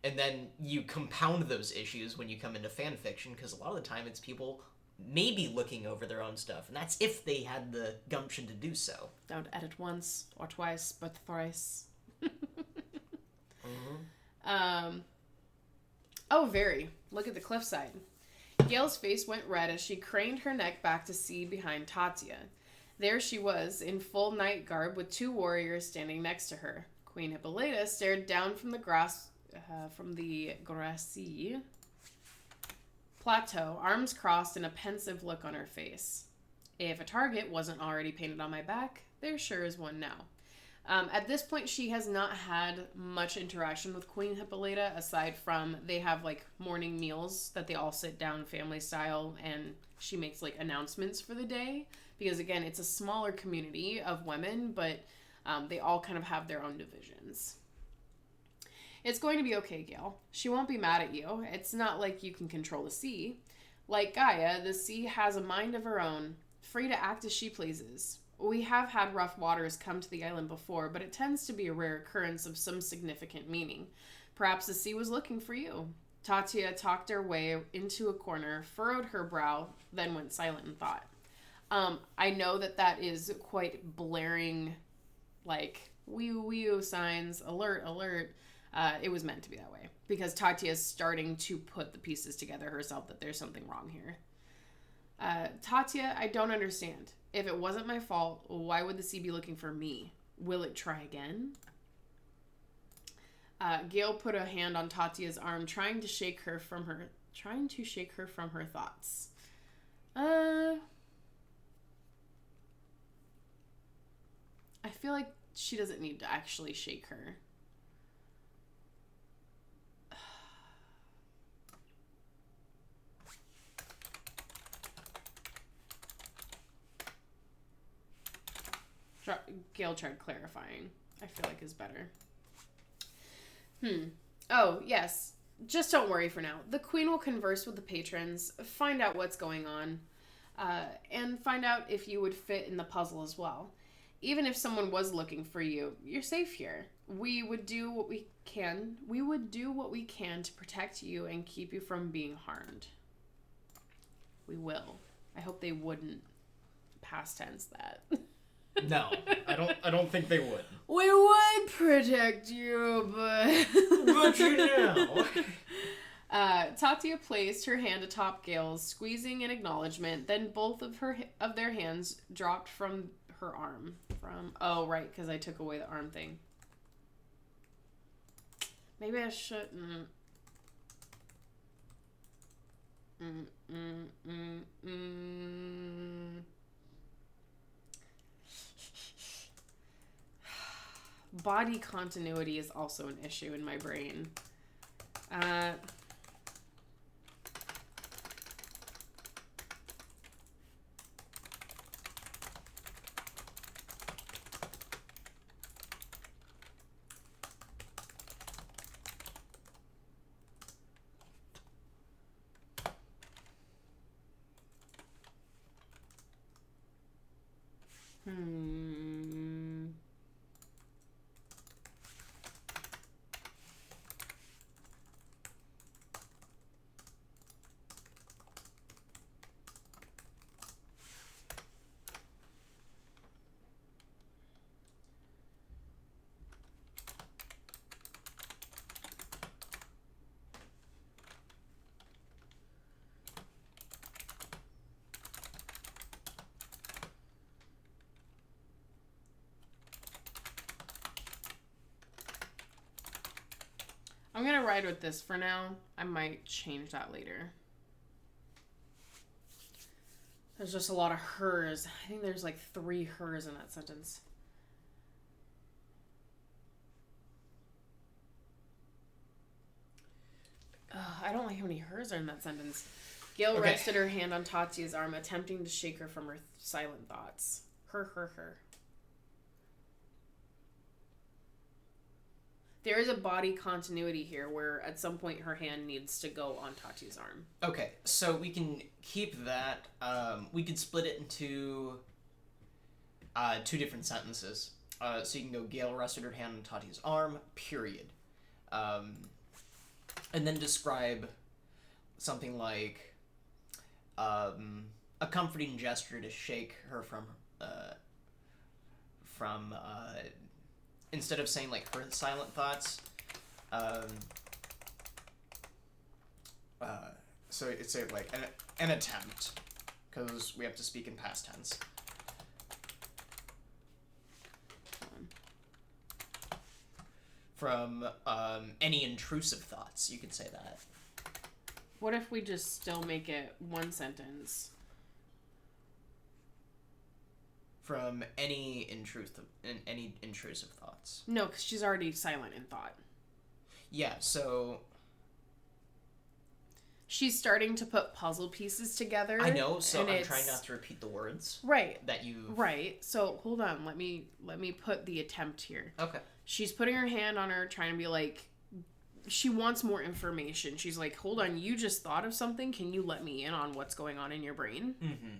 S2: And then you compound those issues when you come into fan fiction, because a lot of the time it's people maybe looking over their own stuff, and that's if they had the gumption to do so.
S1: Don't edit once or twice, but thrice.
S2: Mm-hmm.
S1: Oh, very. Look at the cliffside. Gail's face went red as she craned her neck back to see behind Tatya. There she was, in full night garb, with 2 warriors standing next to her. Queen Hippolyta stared down from the grassy plateau, arms crossed and a pensive look on her face. If a target wasn't already painted on my back, there sure is one now. At this point, she has not had much interaction with Queen Hippolyta, aside from they have, like, morning meals that they all sit down family style, and she makes, like, announcements for the day. Because, again, it's a smaller community of women, but they all kind of have their own divisions. It's going to be okay, Gail. She won't be mad at you. It's not like you can control the sea. Like Gaia, the sea has a mind of her own, free to act as she pleases. We have had rough waters come to the island before, but it tends to be a rare occurrence of some significant meaning. Perhaps the sea was looking for you. Tatya talked her way into a corner, furrowed her brow, then went silent in thought. I know that is quite blaring, like, wee signs, alert, alert. It was meant to be that way, because Tatya is starting to put the pieces together herself that there's something wrong here. Tatya, I don't understand. If it wasn't my fault, why would the sea be looking for me? Will it try again? Gail put a hand on Tatya's arm, trying to shake her from her thoughts. I feel like she doesn't need to actually shake her. Gail tried clarifying. I feel like is better. Oh, yes. Just don't worry for now. The queen will converse with the patrons, find out what's going on, and find out if you would fit in the puzzle as well. Even if someone was looking for you, you're safe here. We would do what we can. We would do what we can to protect you and keep you from being harmed. We will. I hope they wouldn't past tense that.
S2: No, I don't think they would.
S1: We would protect you, but...
S2: But you know.
S1: Tatya placed her hand atop Gail's, squeezing in acknowledgement. Then both of their hands dropped from her arm. Oh, right, because I took away the arm thing. Maybe I shouldn't. Body continuity is also an issue in my brain. I'm gonna ride with this for now. I might change that later. There's just a lot of hers. I think there's like 3 hers in that sentence. I don't like how many hers are in that sentence. Gail rested her hand on Tatya's arm, attempting to shake her from her silent thoughts. Her. There is a body continuity here where at some point her hand needs to go on Tati's arm.
S2: Okay, so we can keep that. We could split it into 2 different sentences. So you can go, Gale rested her hand on Tati's arm, period. And then describe something like a comforting gesture to shake her from instead of saying like her silent thoughts. So it's like an attempt, because we have to speak in past tense. From any intrusive thoughts, you could say that.
S1: What if we just still make it one sentence?
S2: From any intrusive thoughts.
S1: No, because she's already silent in thought.
S2: Yeah, so
S1: she's starting to put puzzle pieces together.
S2: I know, so I'm trying not to repeat the words.
S1: Right.
S2: That you.
S1: Right. So hold on. Let me put the attempt here.
S2: Okay.
S1: She's putting her hand on her, trying to be like, she wants more information. She's like, hold on, you just thought of something. Can you let me in on what's going on in your brain?
S2: Mm-hmm.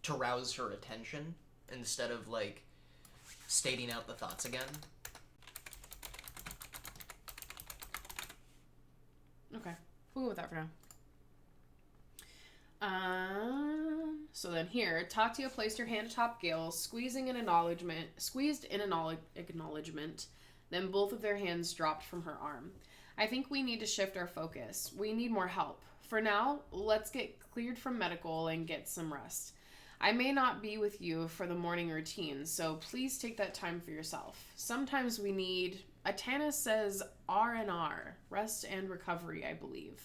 S2: To rouse her attention instead of like stating out the thoughts again.
S1: Okay, we'll go with that for now. So then here, Tatia placed her hand atop Gale, squeezed in acknowledgement. Then both of their hands dropped from her arm. I think we need to shift our focus. We need more help. For now, let's get cleared from medical and get some rest. I may not be with you for the morning routine, so please take that time for yourself. Sometimes we need, Atana says R&R, rest and recovery, I believe.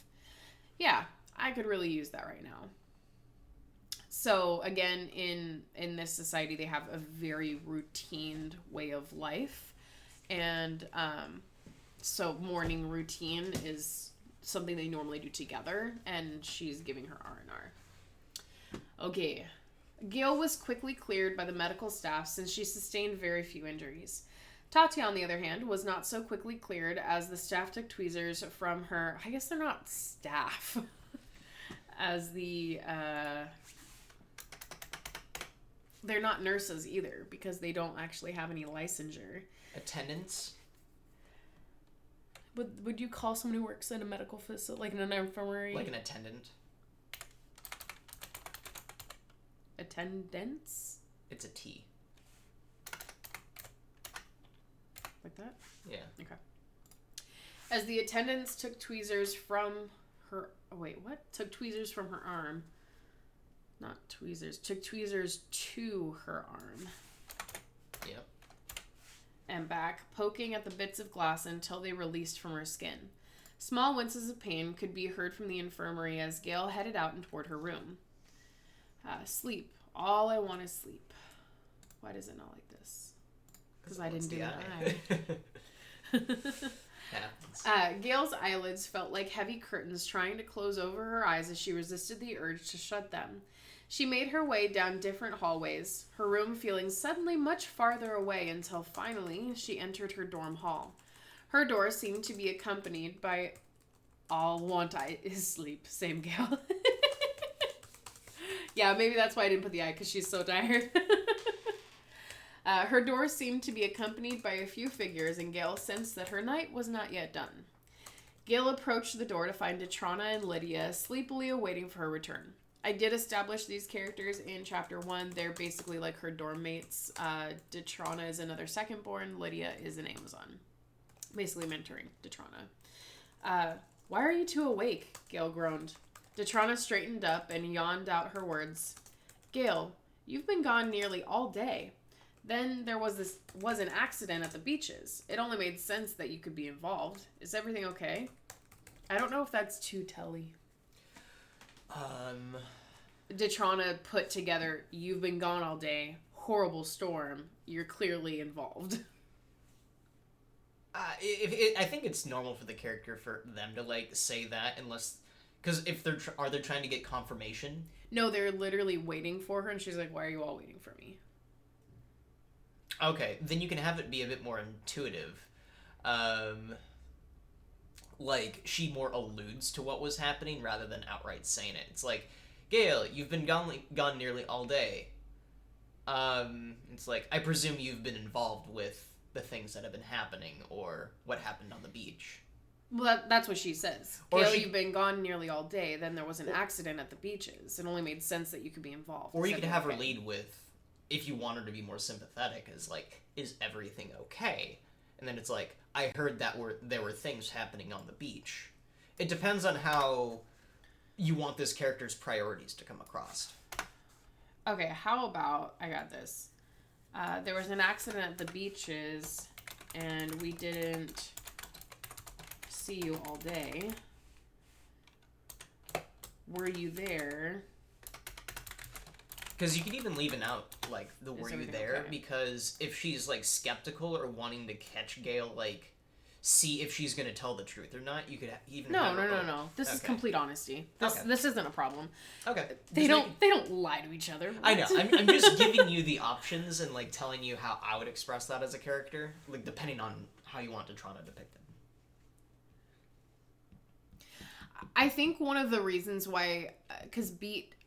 S1: Yeah, I could really use that right now. So again, in this society, they have a very routine way of life. And so morning routine is something they normally do together, and she's giving her R&R. Okay. Gale was quickly cleared by the medical staff since she sustained very few injuries. Tati, on the other hand, was not so quickly cleared as the staff took tweezers from her. I guess they're not staff. As the, they're not nurses either, because they don't actually have any licensure.
S2: Attendants?
S1: Would you call someone who works in a medical facility, like in an infirmary?
S2: Like an attendant.
S1: Attendants?
S2: It's a T.
S1: Like that?
S2: Yeah.
S1: Okay. As the attendants took tweezers from her... Oh, wait, what? Took tweezers from her arm. Not tweezers. Took tweezers to her arm.
S2: Yep.
S1: And back, poking at the bits of glass until they released from her skin. Small winces of pain could be heard from the infirmary as Gale headed out and toward her room. Sleep. All I want is sleep. Why does it not like this? Because I didn't do the eye. Gale's eyelids felt like heavy curtains trying to close over her eyes as she resisted the urge to shut them. She made her way down different hallways, her room feeling suddenly much farther away until finally she entered her dorm hall. Her door seemed to be accompanied by all want I is sleep. Same Gale. Yeah, maybe that's why I didn't put the eye, because she's so tired. Her door seemed to be accompanied by a few figures, and Gale sensed that her night was not yet done. Gale approached the door to find Detrana and Lydia sleepily awaiting for her return. I did establish these characters in Chapter 1. They're basically like her dorm mates. Detrana is another second-born. Lydia is an Amazon. Basically mentoring Detrana. Why are you two awake? Gale groaned. Detrana straightened up and yawned out her words. Gale, you've been gone nearly all day. Then there was an accident at the beaches. It only made sense that you could be involved. Is everything okay? I don't know if that's too telly. Detrana put together, you've been gone all day, horrible storm, you're clearly involved.
S2: I think it's normal for the character for them to like say that, unless, Because if are they trying to get confirmation?
S1: No, they're literally waiting for her, and she's like, "Why are you all waiting for me?"
S2: Okay, then you can have it be a bit more intuitive. Like, she more alludes to what was happening rather than outright saying it. It's like, Gale, you've been gone nearly all day. It's like, I presume you've been involved with the things that have been happening, or what happened on the beach.
S1: Well, that's what she says. Gale, you've been gone nearly all day. Then there was an accident at the beaches. It only made sense that you could be involved.
S2: Or you could have her lead with, if you want her to be more sympathetic, as like, is everything okay? And then it's like, I heard that there were things happening on the beach. It depends on how you want this character's priorities to come across.
S1: Okay, how about, I got this. There was an accident at the beaches, and we didn't see you all day. Were you there?
S2: Because you could even leave it out, like, the were you there,
S1: okay?
S2: Because if she's, like, skeptical or wanting to catch Gale, like, see if she's going to tell the truth or not, you could even
S1: No. This is complete honesty. This isn't a problem.
S2: Okay.
S1: They don't lie to each other. What?
S2: I know. I'm just giving you the options and, like, telling you how I would express that as a character, like, depending on how you want Detrana depicted.
S1: I think one of the reasons why, because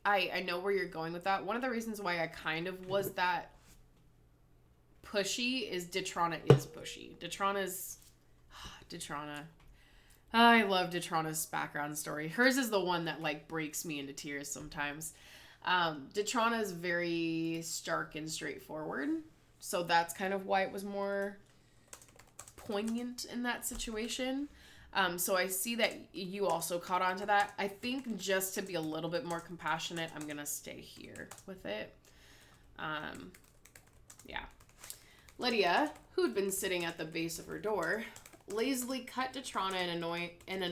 S1: I know where you're going with that. One of the reasons why I kind of was that pushy is Detrana is pushy. Detrana. I love Detrana's background story. Hers is the one that, like, breaks me into tears sometimes. Detrana is very stark and straightforward. So that's kind of why it was more poignant in that situation. So I see that you also caught on to that. I think just to be a little bit more compassionate, I'm going to stay here with it. Yeah. Lydia, who'd been sitting at the base of her door, lazily cut Detrana an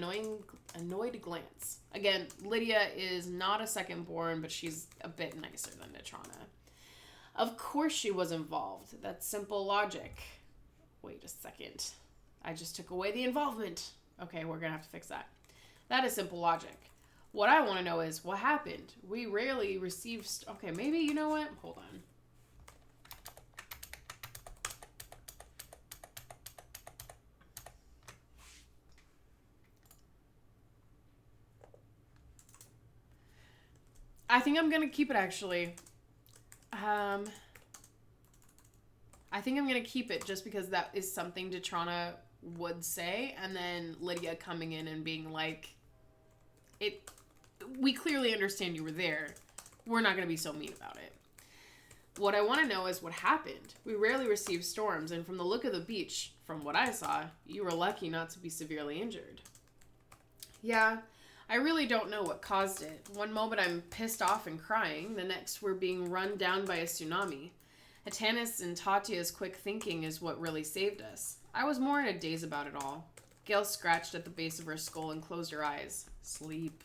S1: annoyed glance. Again, Lydia is not a second-born, but she's a bit nicer than Detrana. Of course she was involved. That's simple logic. Wait a second. I just took away the involvement. Okay, we're going to have to fix that. That is simple logic. What I want to know is what happened. We rarely receive... Okay, maybe, you know what? Hold on. I think I'm going to keep it, actually. I think I'm going to keep it just because that is something Detrana would say, and then Lydia coming in and being like, we clearly understand you were there. We're not going to be so mean about it. What I want to know is what happened. We rarely receive storms, and from the look of the beach, from what I saw, you were lucky not to be severely injured. Yeah, I really don't know what caused it. One moment I'm pissed off and crying, the next we're being run down by a tsunami. Atanis and Tatia's quick thinking is what really saved us. I was more in a daze about it all. Gale scratched at the base of her skull and closed her eyes. Sleep.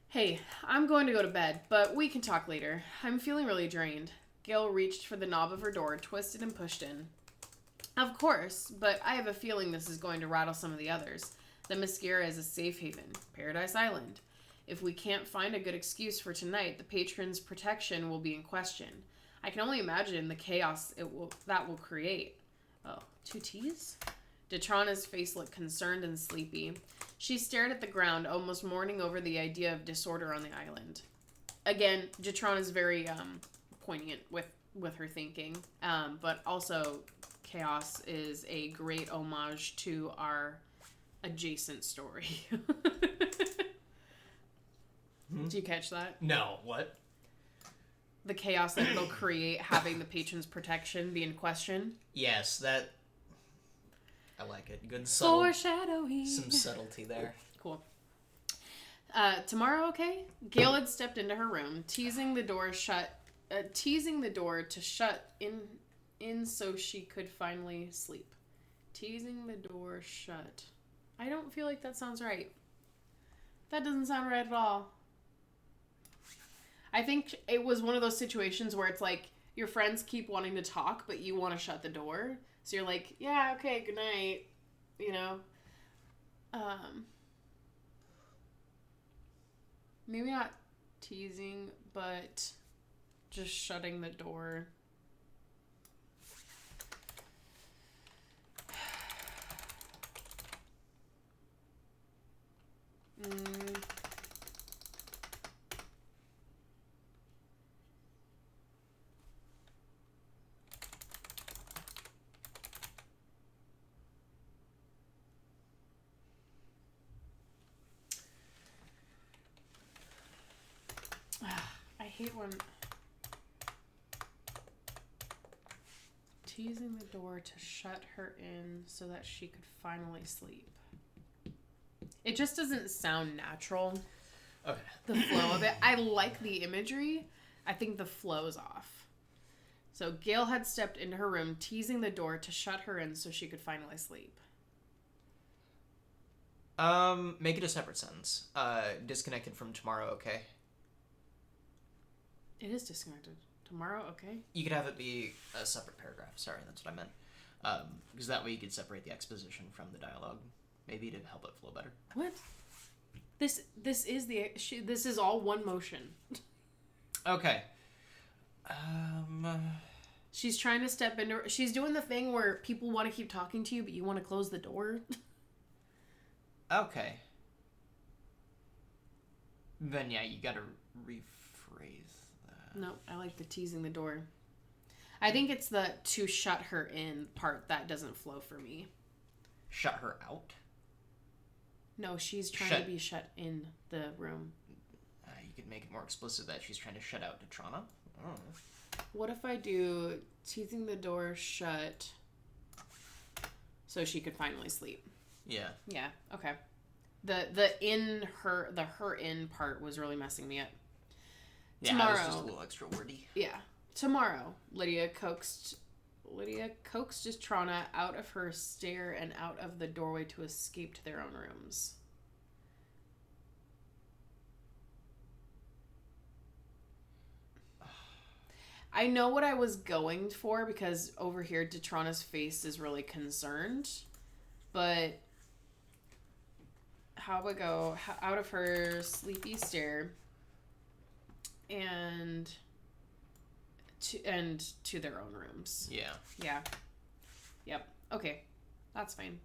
S1: Hey, I'm going to go to bed, but we can talk later. I'm feeling really drained. Gale reached for the knob of her door, twisted and pushed in. Of course, but I have a feeling this is going to rattle some of the others. The Mascara is a safe haven. Paradise Island. If we can't find a good excuse for tonight, the patron's protection will be in question. I can only imagine the chaos that will create. Oh, 2 T's? Detrana's face looked concerned and sleepy. She stared at the ground, almost mourning over the idea of disorder on the island. Again, Detrana's very poignant with her thinking, but also chaos is a great homage to our adjacent story. Did you catch that?
S2: No, what?
S1: The chaos that it'll create having the patron's protection be in question.
S2: Yes, that... I like it. Good subtle...
S1: Foreshadowing.
S2: Some subtlety there.
S1: Cool. Tomorrow, okay? Gale had stepped into her room, teasing the door to shut in so she could finally sleep. Teasing the door shut. I don't feel like that sounds right. That doesn't sound right at all. I think it was one of those situations where it's like your friends keep wanting to talk, but you want to shut the door. So you're like, yeah, okay, good night. You know? maybe not teasing, but just shutting the door. I hate when teasing the door to shut her in so that she could finally sleep. It just doesn't sound natural.
S2: Okay.
S1: The flow of it. I like the imagery. I think the flow's off. So Gail had stepped into her room, teasing the door to shut her in so she could finally sleep.
S2: Make it a separate sentence. Disconnected from tomorrow, okay?
S1: It is disconnected. Tomorrow, okay?
S2: You could have it be a separate paragraph. Sorry, that's what I meant. Because that way you could separate the exposition from the dialogue. Maybe to help it flow better.
S1: What? This is all one motion.
S2: Okay.
S1: She's trying to step into... She's doing the thing where people want to keep talking to you, but you want to close the door.
S2: Okay. Then, yeah, you gotta rephrase that.
S1: No, I like the teasing the door. I think it's the to shut her in part that doesn't flow for me.
S2: Shut her out?
S1: No, she's trying to be shut in the room.
S2: You could make it more explicit that she's trying to shut out Detrana. Oh.
S1: What if I do teasing the door shut so she could finally sleep?
S2: Yeah.
S1: Yeah, okay. The her in part was really messing me up.
S2: Yeah,
S1: Tomorrow,
S2: it was just a little extra wordy.
S1: Yeah. Tomorrow, Lydia coaxed Detrana out of her stair and out of the doorway to escape to their own rooms. I know what I was going for because over here Detrana's face is really concerned, but how about go out of her sleepy stair and to their own rooms.
S2: Yeah.
S1: Yeah. Yep. Okay. That's fine.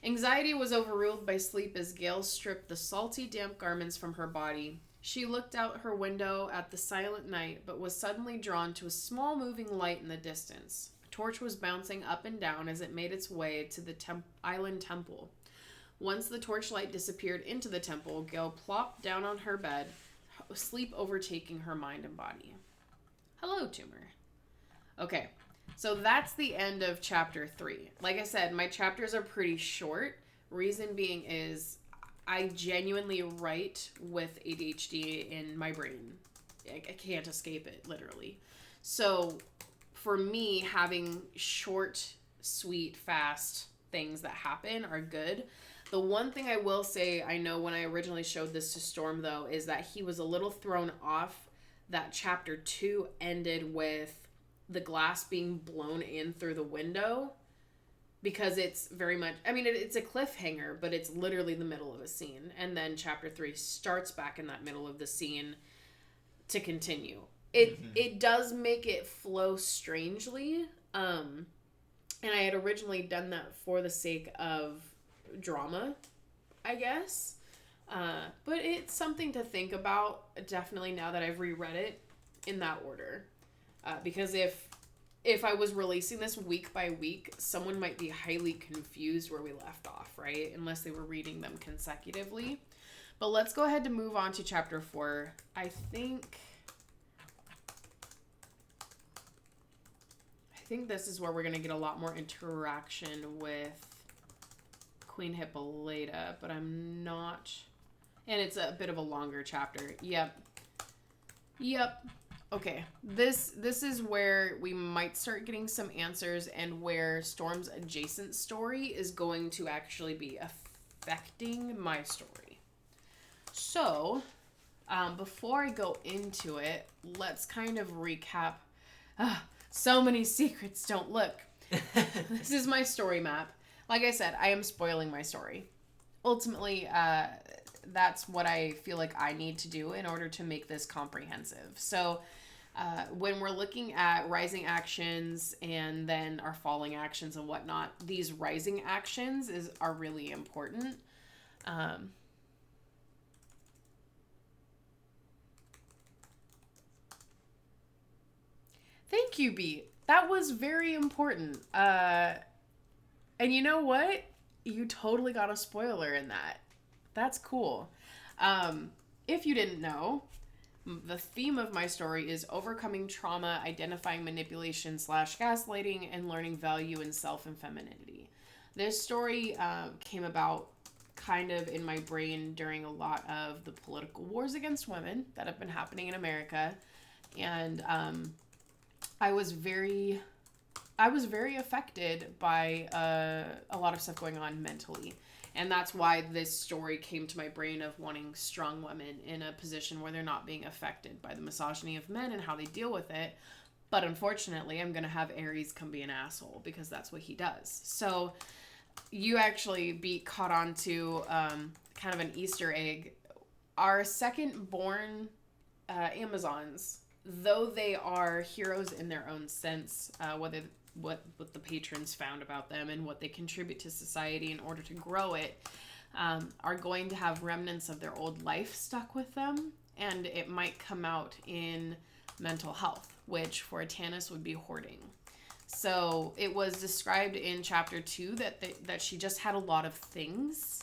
S1: Anxiety was overruled by sleep as Gail stripped the salty, damp garments from her body. She looked out her window at the silent night, but was suddenly drawn to a small moving light in the distance. A torch was bouncing up and down as it made its way to the island temple. Once the torchlight disappeared into the temple, Gail plopped down on her bed, sleep overtaking her mind and body. Hello, Tumor. Okay, so that's the end of chapter 3. Like I said, my chapters are pretty short. Reason being is I genuinely write with ADHD in my brain. I can't escape it, literally. So for me, having short, sweet, fast things that happen are good. The one thing I will say, I know when I originally showed this to Storm, though, is that he was a little thrown off that chapter 2 ended with the glass being blown in through the window, because it's very much, I mean, it's a cliffhanger, but it's literally the middle of a scene. And then chapter 3 starts back in that middle of the scene to continue. It does make it flow strangely. And I had originally done that for the sake of drama, I guess. But it's something to think about, definitely, now that I've reread it in that order. Because if I was releasing this week by week, someone might be highly confused where we left off, right? Unless they were reading them consecutively. But let's go ahead to move on to chapter 4. I think this is where we're going to get a lot more interaction with Queen Hippolyta, but I'm not... And it's a bit of a longer chapter. Yep. Okay, this is where we might start getting some answers, and where Storm's adjacent story is going to actually be affecting my story. So, before I go into it, let's kind of recap. So many secrets, don't look. This is my story map. Like I said, I am spoiling my story. Ultimately, that's what I feel like I need to do in order to make this comprehensive. So when we're looking at rising actions and then our falling actions and whatnot, these rising actions are really important. Thank you, Beat. That was very important. And you know what? You totally got a spoiler in that. That's cool. If you didn't know, the theme of my story is overcoming trauma, identifying manipulation / gaslighting, and learning value in self and femininity. This story came about kind of in my brain during a lot of the political wars against women that have been happening in America. And I was very affected by a lot of stuff going on mentally. And that's why this story came to my brain of wanting strong women in a position where they're not being affected by the misogyny of men and how they deal with it. But unfortunately, I'm going to have Aries come be an asshole because that's what he does. So you actually be caught on to kind of an Easter egg. Our second born Amazons, though they are heroes in their own sense, what the patrons found about them and what they contribute to society in order to grow it, are going to have remnants of their old life stuck with them, and it might come out in mental health, which for a Tannis would be hoarding. So it was described in chapter 2 that she just had a lot of things,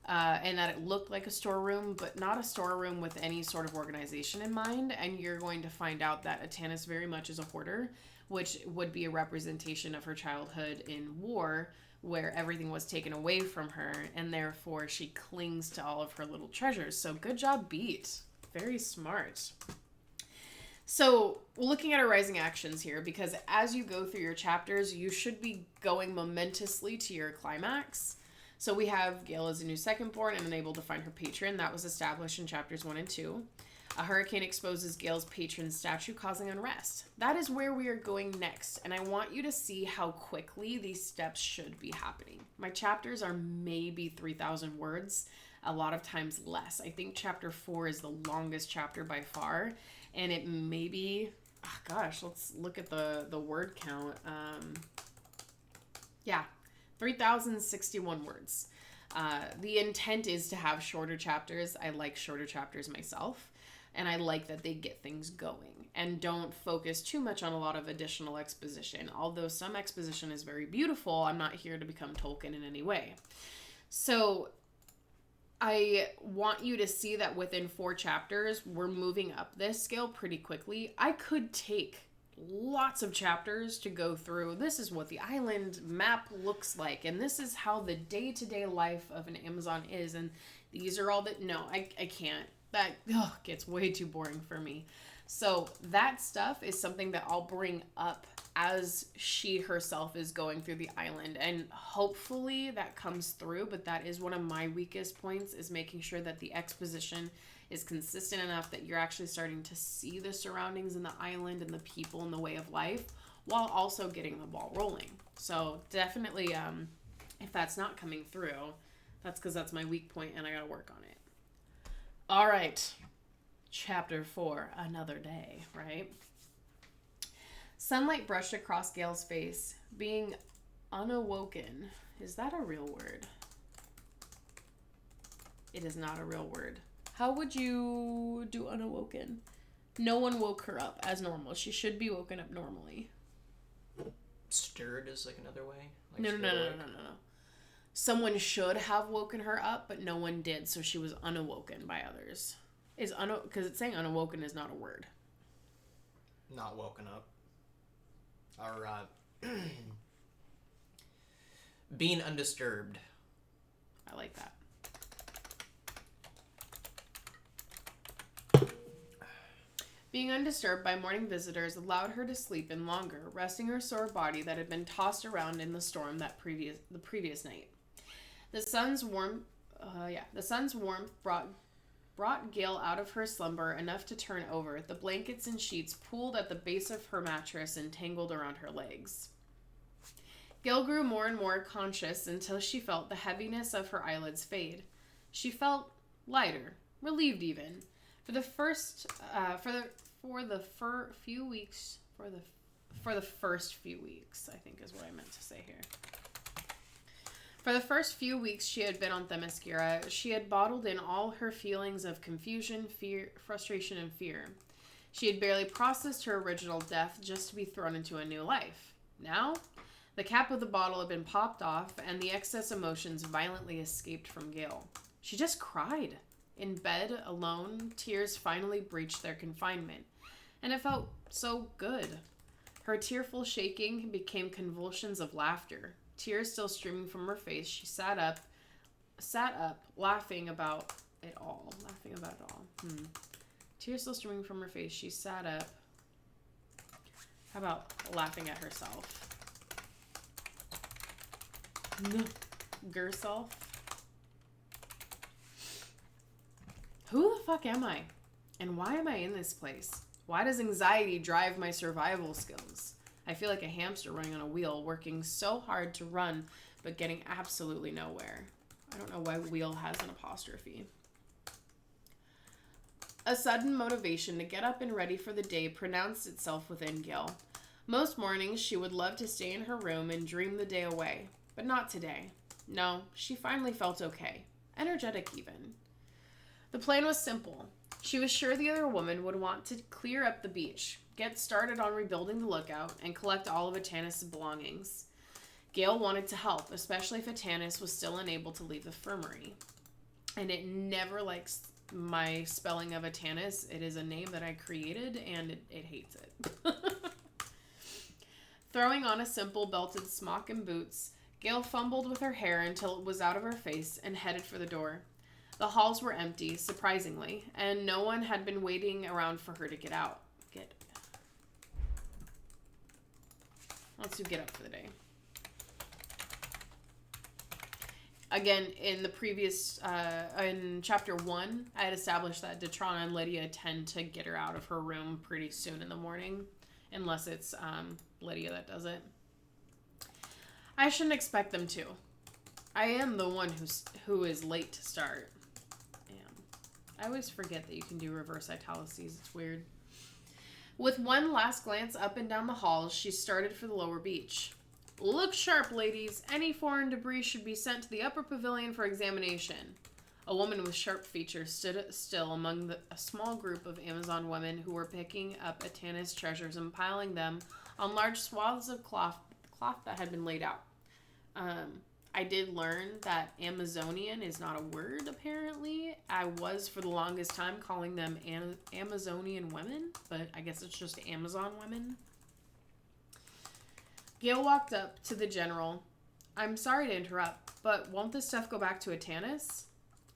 S1: and that it looked like a storeroom, but not a storeroom with any sort of organization in mind. And you're going to find out that a Tannis very much is a hoarder, which would be a representation of her childhood in war, where everything was taken away from her, and therefore she clings to all of her little treasures. So good job, Beat. Very smart. So looking at our rising actions here, because as you go through your chapters, you should be going momentously to your climax. So we have Gale as a new secondborn and unable to find her patron. That was established in chapters 1 and 2. A hurricane exposes Gale's patron statue, causing unrest. That is where we are going next, and I want you to see how quickly these steps should be happening. My chapters are maybe 3,000 words, a lot of times less. I think chapter 4 is the longest chapter by far, and it may be, let's look at the word count. 3,061 words. The intent is to have shorter chapters. I like shorter chapters myself. And I like that they get things going and don't focus too much on a lot of additional exposition. Although some exposition is very beautiful, I'm not here to become Tolkien in any way. So I want you to see that within 4 chapters, we're moving up this scale pretty quickly. I could take lots of chapters to go through. This is what the island map looks like, and this is how the day-to-day life of an Amazon is, and these are all that... No, I can't. That gets way too boring for me. So that stuff is something that I'll bring up as she herself is going through the island. And hopefully that comes through, but that is one of my weakest points, is making sure that the exposition is consistent enough that you're actually starting to see the surroundings in the island and the people and the way of life, while also getting the ball rolling. So definitely, if that's not coming through, that's because that's my weak point and I gotta work on it. All right, chapter 4, another day, right? Sunlight brushed across Gale's face, being unawoken. Is that a real word? It is not a real word. How would you do unawoken? No one woke her up as normal. She should be woken up normally.
S2: Stirred is like another way? Like
S1: No. Someone should have woken her up, but no one did, so she was unawoken by others. Because it's saying unawoken is not a word.
S2: Not woken up. Or, being undisturbed.
S1: I like that. Being undisturbed by morning visitors allowed her to sleep in longer, resting her sore body that had been tossed around in the storm the previous night. The sun's warmth brought Gale out of her slumber enough to turn over. The blankets and sheets pooled at the base of her mattress and tangled around her legs. Gale grew more and more conscious until she felt the heaviness of her eyelids fade. She felt lighter, relieved even. For the first, for the few weeks, for the first few weeks, I think is what I meant to say here. For the first few weeks she had been on Themyscira, she had bottled in all her feelings of confusion, fear, frustration, and fear. She had barely processed her original death just to be thrown into a new life. Now, the cap of the bottle had been popped off, and the excess emotions violently escaped from Gale. She just cried. In bed, alone, tears finally breached their confinement, and it felt so good. Her tearful shaking became convulsions of laughter. Tears still streaming from her face, she sat up, laughing about it all. Tears still streaming from her face, she sat up. How about laughing at herself? Gerself. Who the fuck am I? And why am I in this place? Why does anxiety drive my survival skills? I feel like a hamster running on a wheel, working so hard to run, but getting absolutely nowhere. I don't know why wheel has an apostrophe. A sudden motivation to get up and ready for the day pronounced itself within Gil. Most mornings she would love to stay in her room and dream the day away, but not today. No, she finally felt okay. Energetic even. The plan was simple. She was sure the other woman would want to clear up the beach, get started on rebuilding the lookout, and collect all of Atanis' belongings. Gale wanted to help, especially if Atanis was still unable to leave the infirmary. And it never likes my spelling of Atanis. It is a name that I created, and it hates it. Throwing on a simple belted smock and boots, Gale fumbled with her hair until it was out of her face and headed for the door. The halls were empty, surprisingly, and no one had been waiting around for her to get out. Let's do get up for the day. Again, in the previous, in chapter 1, I had established that Detrana and Lydia tend to get her out of her room pretty soon in the morning, unless it's Lydia that does it. I shouldn't expect them to. I am the one who is late to start. I always forget that you can do reverse italices. It's weird. With one last glance up and down the halls, she started for the lower beach. Look sharp, ladies. Any foreign debris should be sent to the upper pavilion for examination. A woman with sharp features stood still among a small group of Amazon women who were picking up Atanis treasures and piling them on large swaths of cloth that had been laid out. I did learn that Amazonian is not a word, apparently. I was, for the longest time, calling them Amazonian women, but I guess it's just Amazon women. Gale walked up to the general. I'm sorry to interrupt, but won't this stuff go back to Atanis?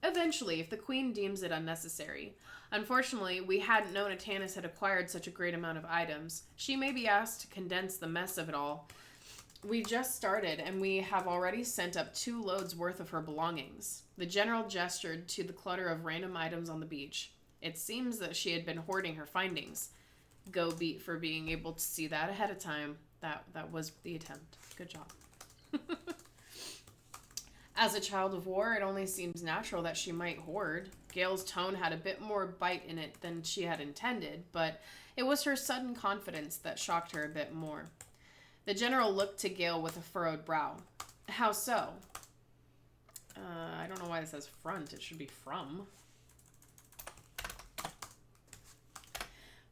S1: Eventually, if the queen deems it unnecessary. Unfortunately, we hadn't known Atanis had acquired such a great amount of items. She may be asked to condense the mess of it all. We just started, and we have already sent up 2 loads worth of her belongings. The general gestured to the clutter of random items on the beach. It seems that she had been hoarding her findings. Go Beat for being able to see that ahead of time. That was the attempt. Good job. As a child of war, it only seems natural that she might hoard. Gale's tone had a bit more bite in it than she had intended, but it was her sudden confidence that shocked her a bit more. The general looked to Gale with a furrowed brow. How so? I don't know why it says front. It should be from.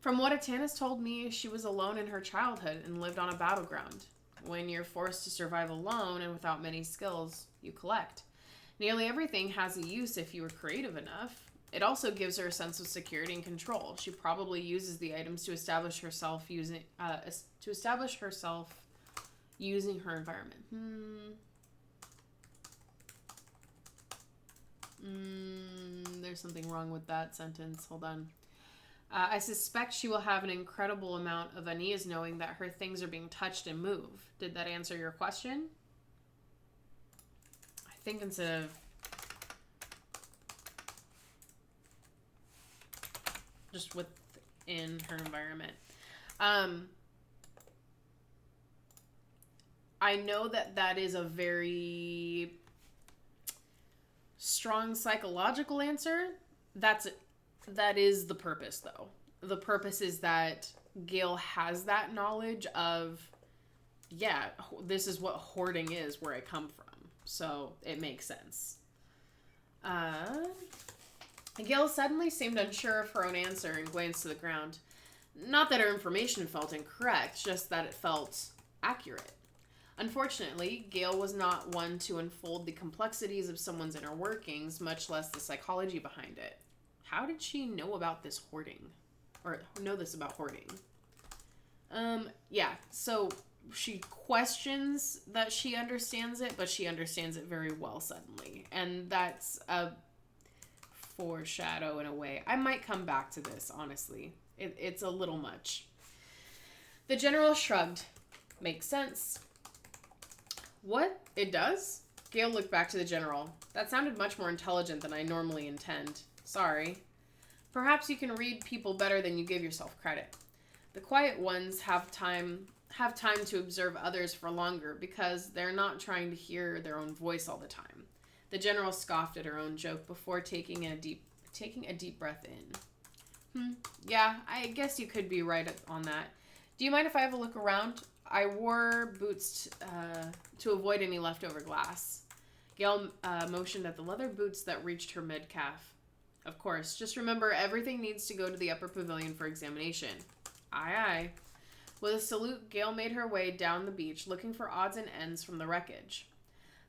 S1: From what Atanis told me, she was alone in her childhood and lived on a battleground. When you're forced to survive alone and without many skills, you collect. Nearly everything has a use if you are creative enough. It also gives her a sense of security and control. She probably uses the items to establish herself using her environment. There's something wrong with that sentence. Hold on. I suspect she will have an incredible amount of unease knowing that her things are being touched and moved. Did that answer your question? I think instead of just within her environment. I know that is a very strong psychological answer. That is the purpose, though. The purpose is that Gale has that knowledge of, yeah, this is what hoarding is, where I come from. So it makes sense. Gale suddenly seemed unsure of her own answer and glanced to the ground. Not that her information felt incorrect, just that it felt accurate. Unfortunately, Gale was not one to unfold the complexities of someone's inner workings, much less the psychology behind it. How did she know about this hoarding? Or know this about hoarding? Yeah, so she questions that she understands it, but she understands it very well suddenly. And that's a foreshadow in a way. I might come back to this, honestly. It's a little much. The general shrugged. Makes sense. What? It does? Gale looked back to the general. That sounded much more intelligent than I normally intend. Sorry. Perhaps you can read people better than you give yourself credit. The quiet ones have time to observe others for longer because they're not trying to hear their own voice all the time. The general scoffed at her own joke before taking a deep breath in. Yeah, I guess you could be right on that. Do you mind if I have a look around? I wore boots to avoid any leftover glass. Gale motioned at the leather boots that reached her mid-calf. Of course, just remember everything needs to go to the upper pavilion for examination. Aye, aye. With a salute, Gale made her way down the beach, looking for odds and ends from the wreckage.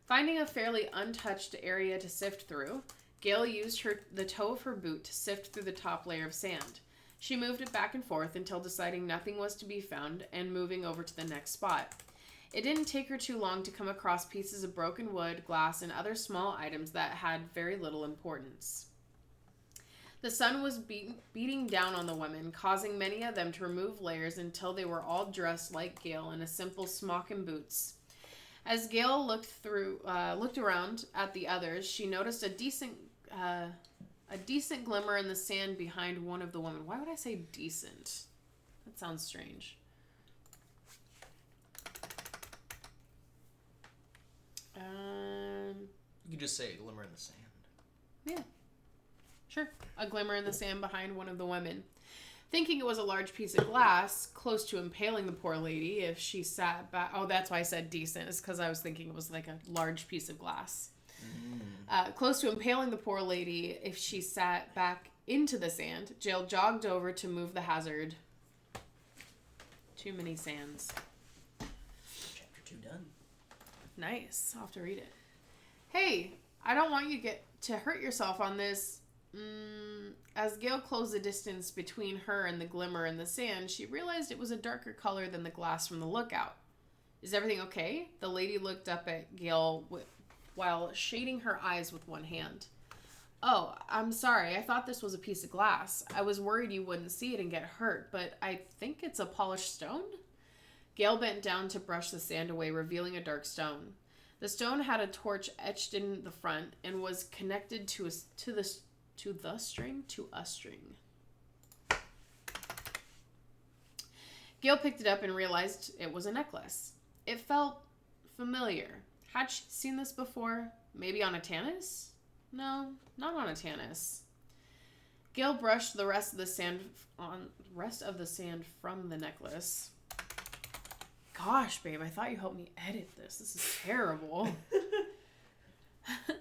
S1: Finding a fairly untouched area to sift through, Gale used the toe of her boot to sift through the top layer of sand. She moved it back and forth until deciding nothing was to be found and moving over to the next spot. It didn't take her too long to come across pieces of broken wood, glass, and other small items that had very little importance. The sun was beating down on the women, causing many of them to remove layers until they were all dressed like Gale in a simple smock and boots. As Gale looked around at the others, she noticed a decent glimmer in the sand behind one of the women. Why would I say decent? That sounds strange.
S2: You could just say glimmer in the sand.
S1: Yeah. Sure. A glimmer in the sand behind one of the women. Thinking it was a large piece of glass, close to impaling the poor lady if she sat back. Oh, that's why I said decent, is because I was thinking it was like a large piece of glass. Close to impaling the poor lady if she sat back into the sand, Jill jogged over to move the hazard. Too many sands.
S2: Chapter 2 done.
S1: Nice. I'll have to read it. Hey, I don't want you to hurt yourself on this. As Gale closed the distance between her and the glimmer in the sand, she realized it was a darker color than the glass from the lookout. Is everything okay? The lady looked up at Gale while shading her eyes with one hand. Oh, I'm sorry. I thought this was a piece of glass. I was worried you wouldn't see it and get hurt, but I think it's a polished stone? Gale bent down to brush the sand away, revealing a dark stone. The stone had a torch etched in the front and was connected to a string. Gale picked it up and realized it was a necklace. It felt familiar. Had she seen this before? Maybe on a Tannis? No, not on a Tannis. Gale brushed the rest of the sand from the necklace. Gosh, babe, I thought you helped me edit this. This is terrible.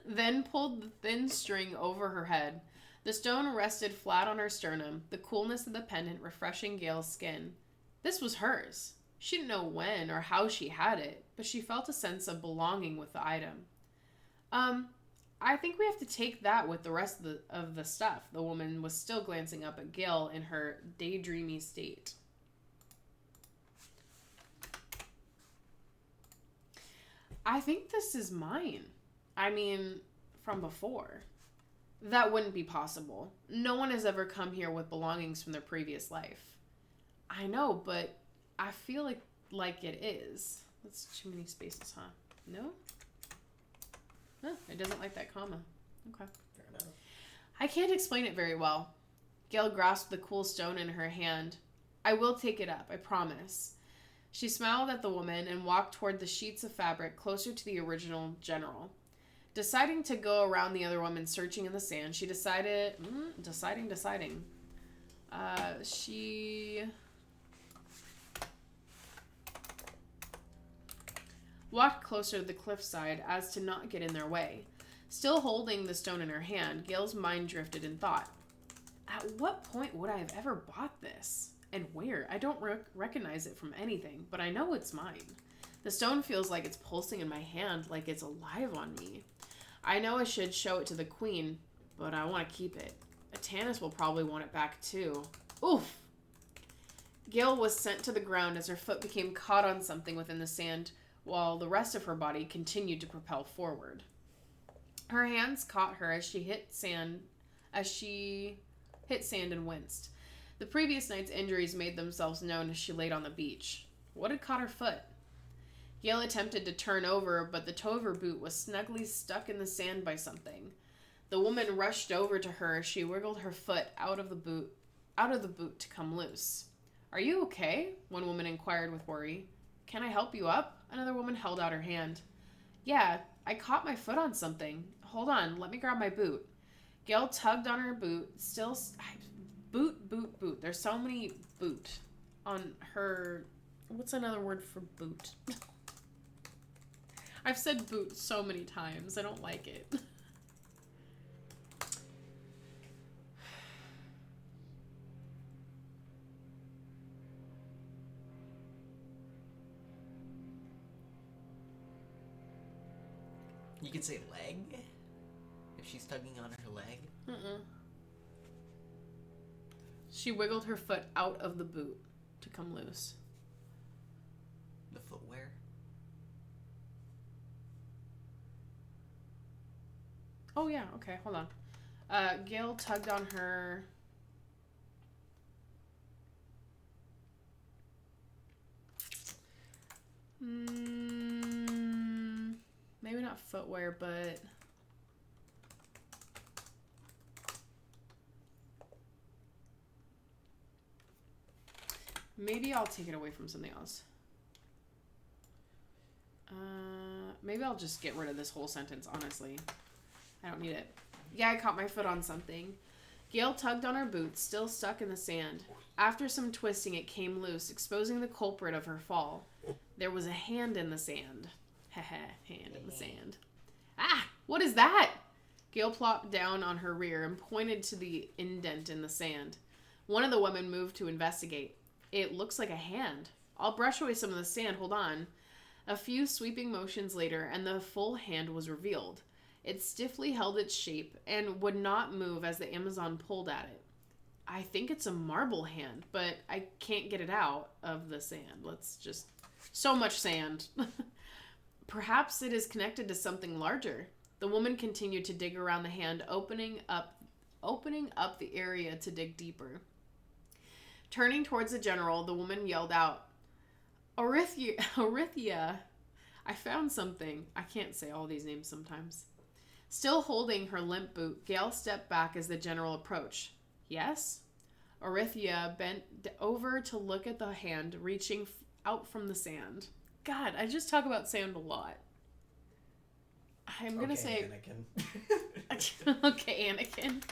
S1: Then pulled the thin string over her head. The stone rested flat on her sternum, the coolness of the pendant refreshing Gale's skin. This was hers. She didn't know when or how she had it, but she felt a sense of belonging with the item. I think we have to take that with the rest of the stuff. The woman was still glancing up at Gale in her daydreamy state. I think this is mine. I mean, from before. That wouldn't be possible. No one has ever come here with belongings from their previous life. I know, but I feel like it is. That's too many spaces, huh? No? No, it doesn't like that comma. Okay.
S2: Fair enough.
S1: I can't explain it very well. Gale grasped the cool stone in her hand. I will take it up, I promise. She smiled at the woman and walked toward the sheets of fabric closer to the original general. Deciding to go around the other woman searching in the sand, she decided... Deciding. She walked closer to the cliffside as to not get in their way. Still holding the stone in her hand, Gail's mind drifted in thought. At what point would I have ever bought this? And where? I don't recognize it from anything, but I know it's mine. The stone feels like it's pulsing in my hand, like it's alive on me. I know I should show it to the queen, but I want to keep it. Atanis will probably want it back too. Oof! Gail was sent to the ground as her foot became caught on something within the sand, while the rest of her body continued to propel forward. Her hands caught her as she hit sand and winced. The previous night's injuries made themselves known as she laid on the beach. What had caught her foot? Gail attempted to turn over, but the toe of her boot was snugly stuck in the sand by something. The woman rushed over to her as she wiggled her foot out of the boot to come loose. Are you okay? One woman inquired with worry. Can I help you up? Another woman held out her hand. Yeah, I caught my foot on something. Hold on, let me grab my boot. Gail tugged on her boot, boot. There's so many boot on her... What's another word for boot? I've said boot so many times. I don't like it.
S2: You could say leg? If she's tugging on her leg?
S1: She wiggled her foot out of the boot to come loose.
S2: The footwear?
S1: Oh, yeah. Okay, hold on. Gail tugged on her... maybe not footwear, but... maybe I'll take it away from something else. Maybe I'll just get rid of this whole sentence, honestly. I don't need it. Yeah, I caught my foot on something. Gail tugged on her boot, still stuck in the sand. After some twisting, it came loose, exposing the culprit of her fall. There was a hand in the sand. Hand in the sand. Ah! What is that? Gail plopped down on her rear and pointed to the indent in the sand. One of the women moved to investigate. It looks like a hand. I'll brush away some of the sand. Hold on. A few sweeping motions later, and the full hand was revealed. It stiffly held its shape and would not move as the Amazon pulled at it. I think it's a marble hand, but I can't get it out of the sand. Let's just... so much sand. Perhaps it is connected to something larger. The woman continued to dig around the hand, opening up the area to dig deeper. Turning towards the general, the woman yelled out, Orithia, I found something. I can't say all these names sometimes. Still holding her limp boot, Gail stepped back as the general approached. Yes? Orithia bent over to look at the hand reaching out from the sand. God, I just talk about sand a lot. I'm going to say...
S2: Anakin.
S1: Okay, Anakin.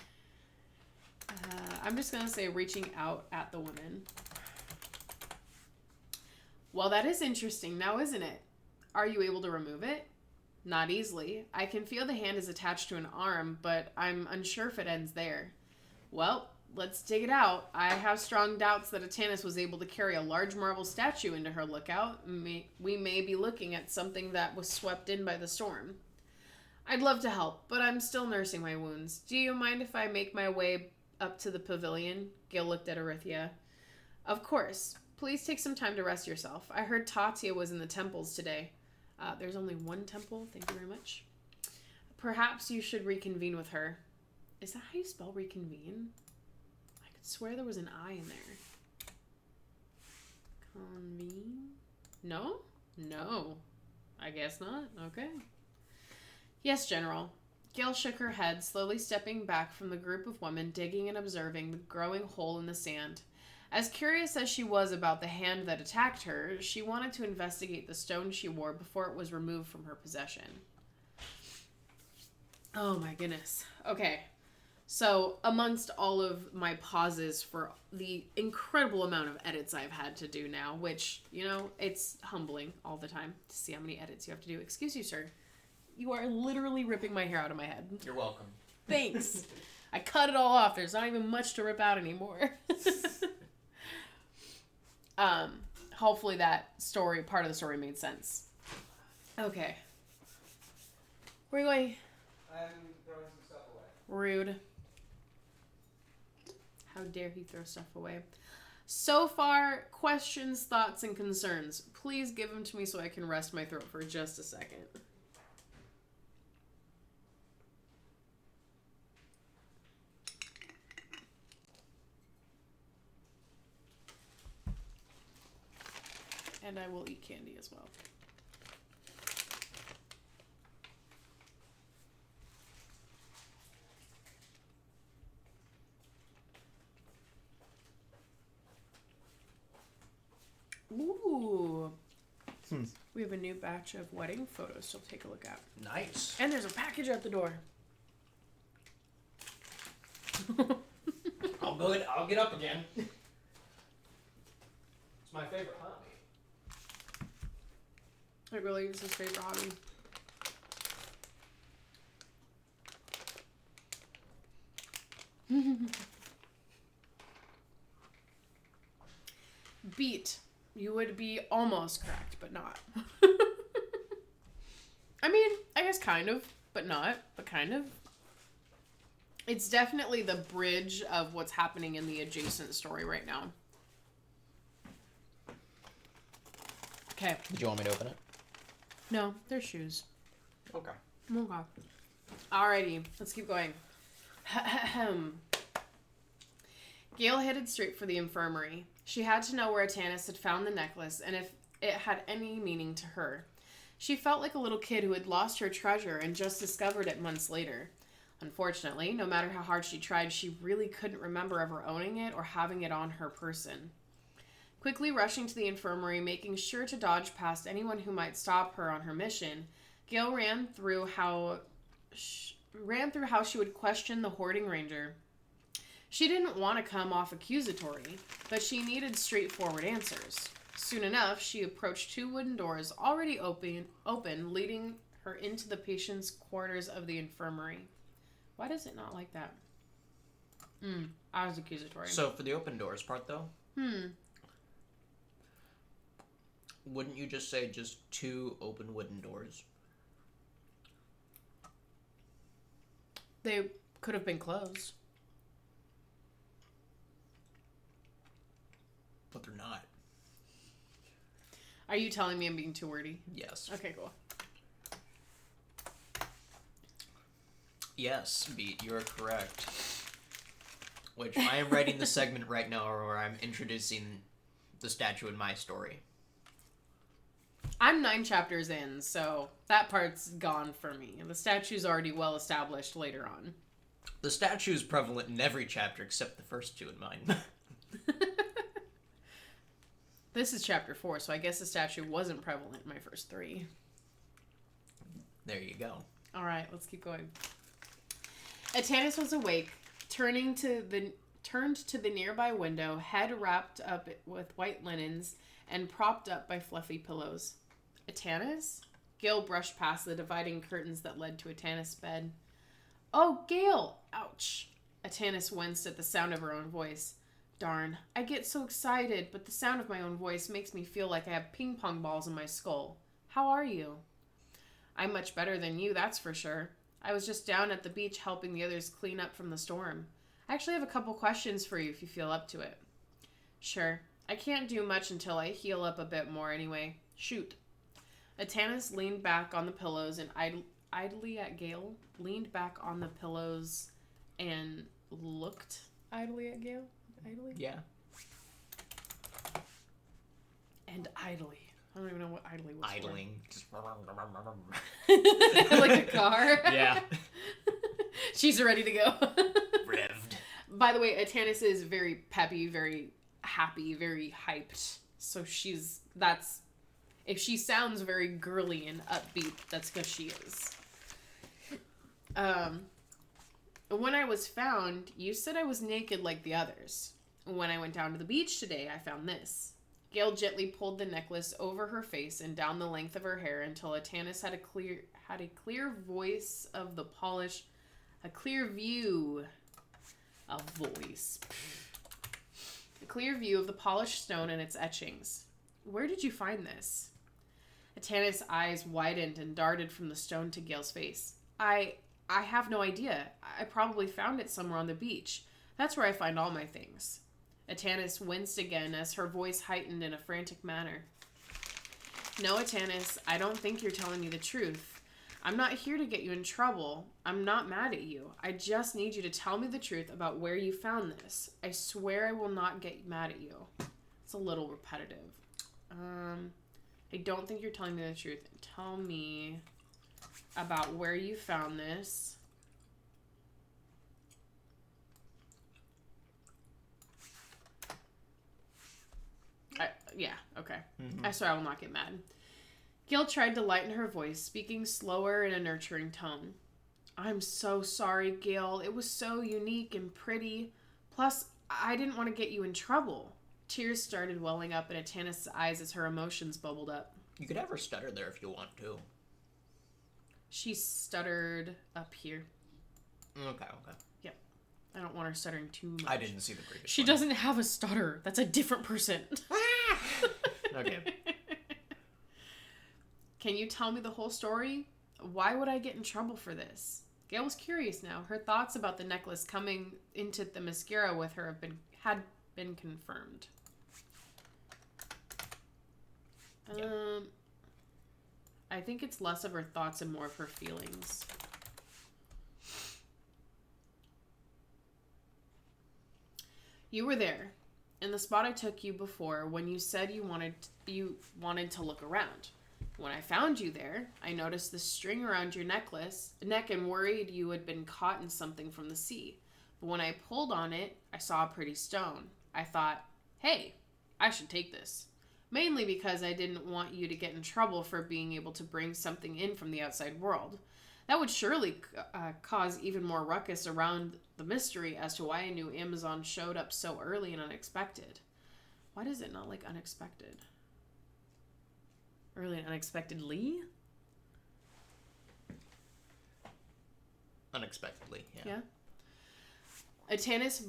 S1: I'm just going to say reaching out at the woman. Well, that is interesting now, isn't it? Are you able to remove it? Not easily. I can feel the hand is attached to an arm, but I'm unsure if it ends there. Well, let's dig it out. I have strong doubts that Atanis was able to carry a large marble statue into her lookout. We may be looking at something that was swept in by the storm. I'd love to help, but I'm still nursing my wounds. Do you mind if I make my way up to the pavilion? Gil looked at Orithia. Of course. Please take some time to rest yourself. I heard Tatia was in the temples today. There's only one temple. Thank you very much. Perhaps you should reconvene with her. Is that how you spell reconvene? I could swear there was an I in there. Convene? No? No. I guess not. Okay. Yes, General. Gail shook her head, slowly stepping back from the group of women digging and observing the growing hole in the sand. As curious as she was about the hand that attacked her, she wanted to investigate the stone she wore before it was removed from her possession. Oh my goodness. Okay. So, amongst all of my pauses for the incredible amount of edits I've had to do now, which, you know, it's humbling all the time to see how many edits you have to do. Excuse you, sir. You are literally ripping my hair out of my head.
S2: You're welcome.
S1: Thanks. I cut it all off. There's not even much to rip out anymore. Hopefully that part of the story made sense. Okay. Where are you going?
S3: I'm throwing some stuff away.
S1: Rude. How dare he throw stuff away? So far, questions, thoughts, and concerns. Please give them to me so I can rest my throat for just a second. And I will eat candy as well. Ooh. We have a new batch of wedding photos to take a look at.
S2: Nice.
S1: And there's a package at the door.
S2: I'll get up again. It's my favorite hobby.
S1: It really is his favorite hobby. Beat. You would be almost correct, but not. I mean, I guess kind of, but not, but kind of. It's definitely the bridge of what's happening in the adjacent story right now. Okay.
S2: Did you want me to open it?
S1: No, they're shoes.
S2: Okay.
S1: Okay. Alrighty, let's keep going. Gail headed straight for the infirmary. She had to know where Atanis had found the necklace and if it had any meaning to her. She felt like a little kid who had lost her treasure and just discovered it months later. Unfortunately, no matter how hard she tried, she really couldn't remember ever owning it or having it on her person. Quickly rushing to the infirmary, making sure to dodge past anyone who might stop her on her mission, Gail ran through how she would question the hoarding ranger. She didn't want to come off accusatory, but she needed straightforward answers. Soon enough, she approached two wooden doors already open, leading her into the patient's quarters of the infirmary. Why does it not like that? I was accusatory.
S2: So for the open doors part, though, wouldn't you just say just two open wooden doors?
S1: They could have been closed.
S2: But they're not.
S1: Are you telling me I'm being too wordy?
S2: Yes.
S1: Okay, cool.
S2: Yes, Beat, you're correct. Which I am writing the segment right now where I'm introducing the statue in my story.
S1: I'm 9 chapters in, so that part's gone for me. The statue's already well established later on.
S2: The statue is prevalent in every chapter except the first two in mine.
S1: This is chapter 4, so I guess the statue wasn't prevalent in my first 3.
S2: There you go.
S1: Alright, let's keep going. Atanis was awake, turned to the nearby window, head wrapped up with white linens and propped up by fluffy pillows. Atanis? Gail brushed past the dividing curtains that led to Atanis' bed. Oh, Gail! Ouch. Atanis winced at the sound of her own voice. Darn, I get so excited, but the sound of my own voice makes me feel like I have ping pong balls in my skull. How are you? I'm much better than you, that's for sure. I was just down at the beach helping the others clean up from the storm. I actually have a couple questions for you if you feel up to it. Sure. I can't do much until I heal up a bit more anyway. Shoot. Atanis leaned back on the pillows and idly at Gail. Leaned back on the pillows and looked idly at Gail. Idly?
S2: Yeah.
S1: And idly. I don't even know what idly was
S2: Idling.
S1: for. Like a car?
S2: Yeah.
S1: She's ready to go.
S2: Revved.
S1: By the way, Atanis is very peppy, very happy, very hyped. So if she sounds very girly and upbeat, that's because she is. When I was found, you said I was naked like the others. When I went down to the beach today, I found this. Gail gently pulled the necklace over her face and down the length of her hair until Atanis had a clear voice of the polish, a clear view of voice. A clear view of the polished stone and its etchings. Where did you find this? Atanis' eyes widened and darted from the stone to Gail's face. I have no idea. I probably found it somewhere on the beach. That's where I find all my things. Atanis winced again as her voice heightened in a frantic manner. No, Atanis, I don't think you're telling me the truth. I'm not here to get you in trouble. I'm not mad at you. I just need you to tell me the truth about where you found this. I swear I will not get mad at you. It's a little repetitive. I don't think you're telling me the truth. Tell me about where you found this. Yeah, okay.
S2: Mm-hmm.
S1: I swear I will not get mad. Gil tried to lighten her voice, speaking slower in a nurturing tone. I'm so sorry, Gail. It was so unique and pretty. Plus, I didn't want to get you in trouble. Tears started welling up in Atanis' eyes as her emotions bubbled up.
S2: You could have her stutter there if you want to.
S1: She stuttered up here.
S2: Okay.
S1: Yep. I don't want her stuttering too much.
S2: I didn't see the previous
S1: She
S2: one.
S1: doesn't have a stutter. That's a different person.
S2: Okay.
S1: Can you tell me the whole story? Why would I get in trouble for this? Gail was curious now. Her thoughts about the necklace coming into the mascara with her had been confirmed.
S2: Yeah.
S1: I think it's less of her thoughts and more of her feelings. You were there, in the spot I took you before when you said you wanted to look around. When I found you there, I noticed the string around your neck and worried you had been caught in something from the sea. But when I pulled on it, I saw a pretty stone. I thought, hey, I should take this. Mainly because I didn't want you to get in trouble for being able to bring something in from the outside world. That would surely cause even more ruckus around the mystery as to why a new Amazon showed up so early and unexpected. Why does it not like unexpected? Early and unexpectedly?
S2: Unexpectedly, yeah.
S1: Atanis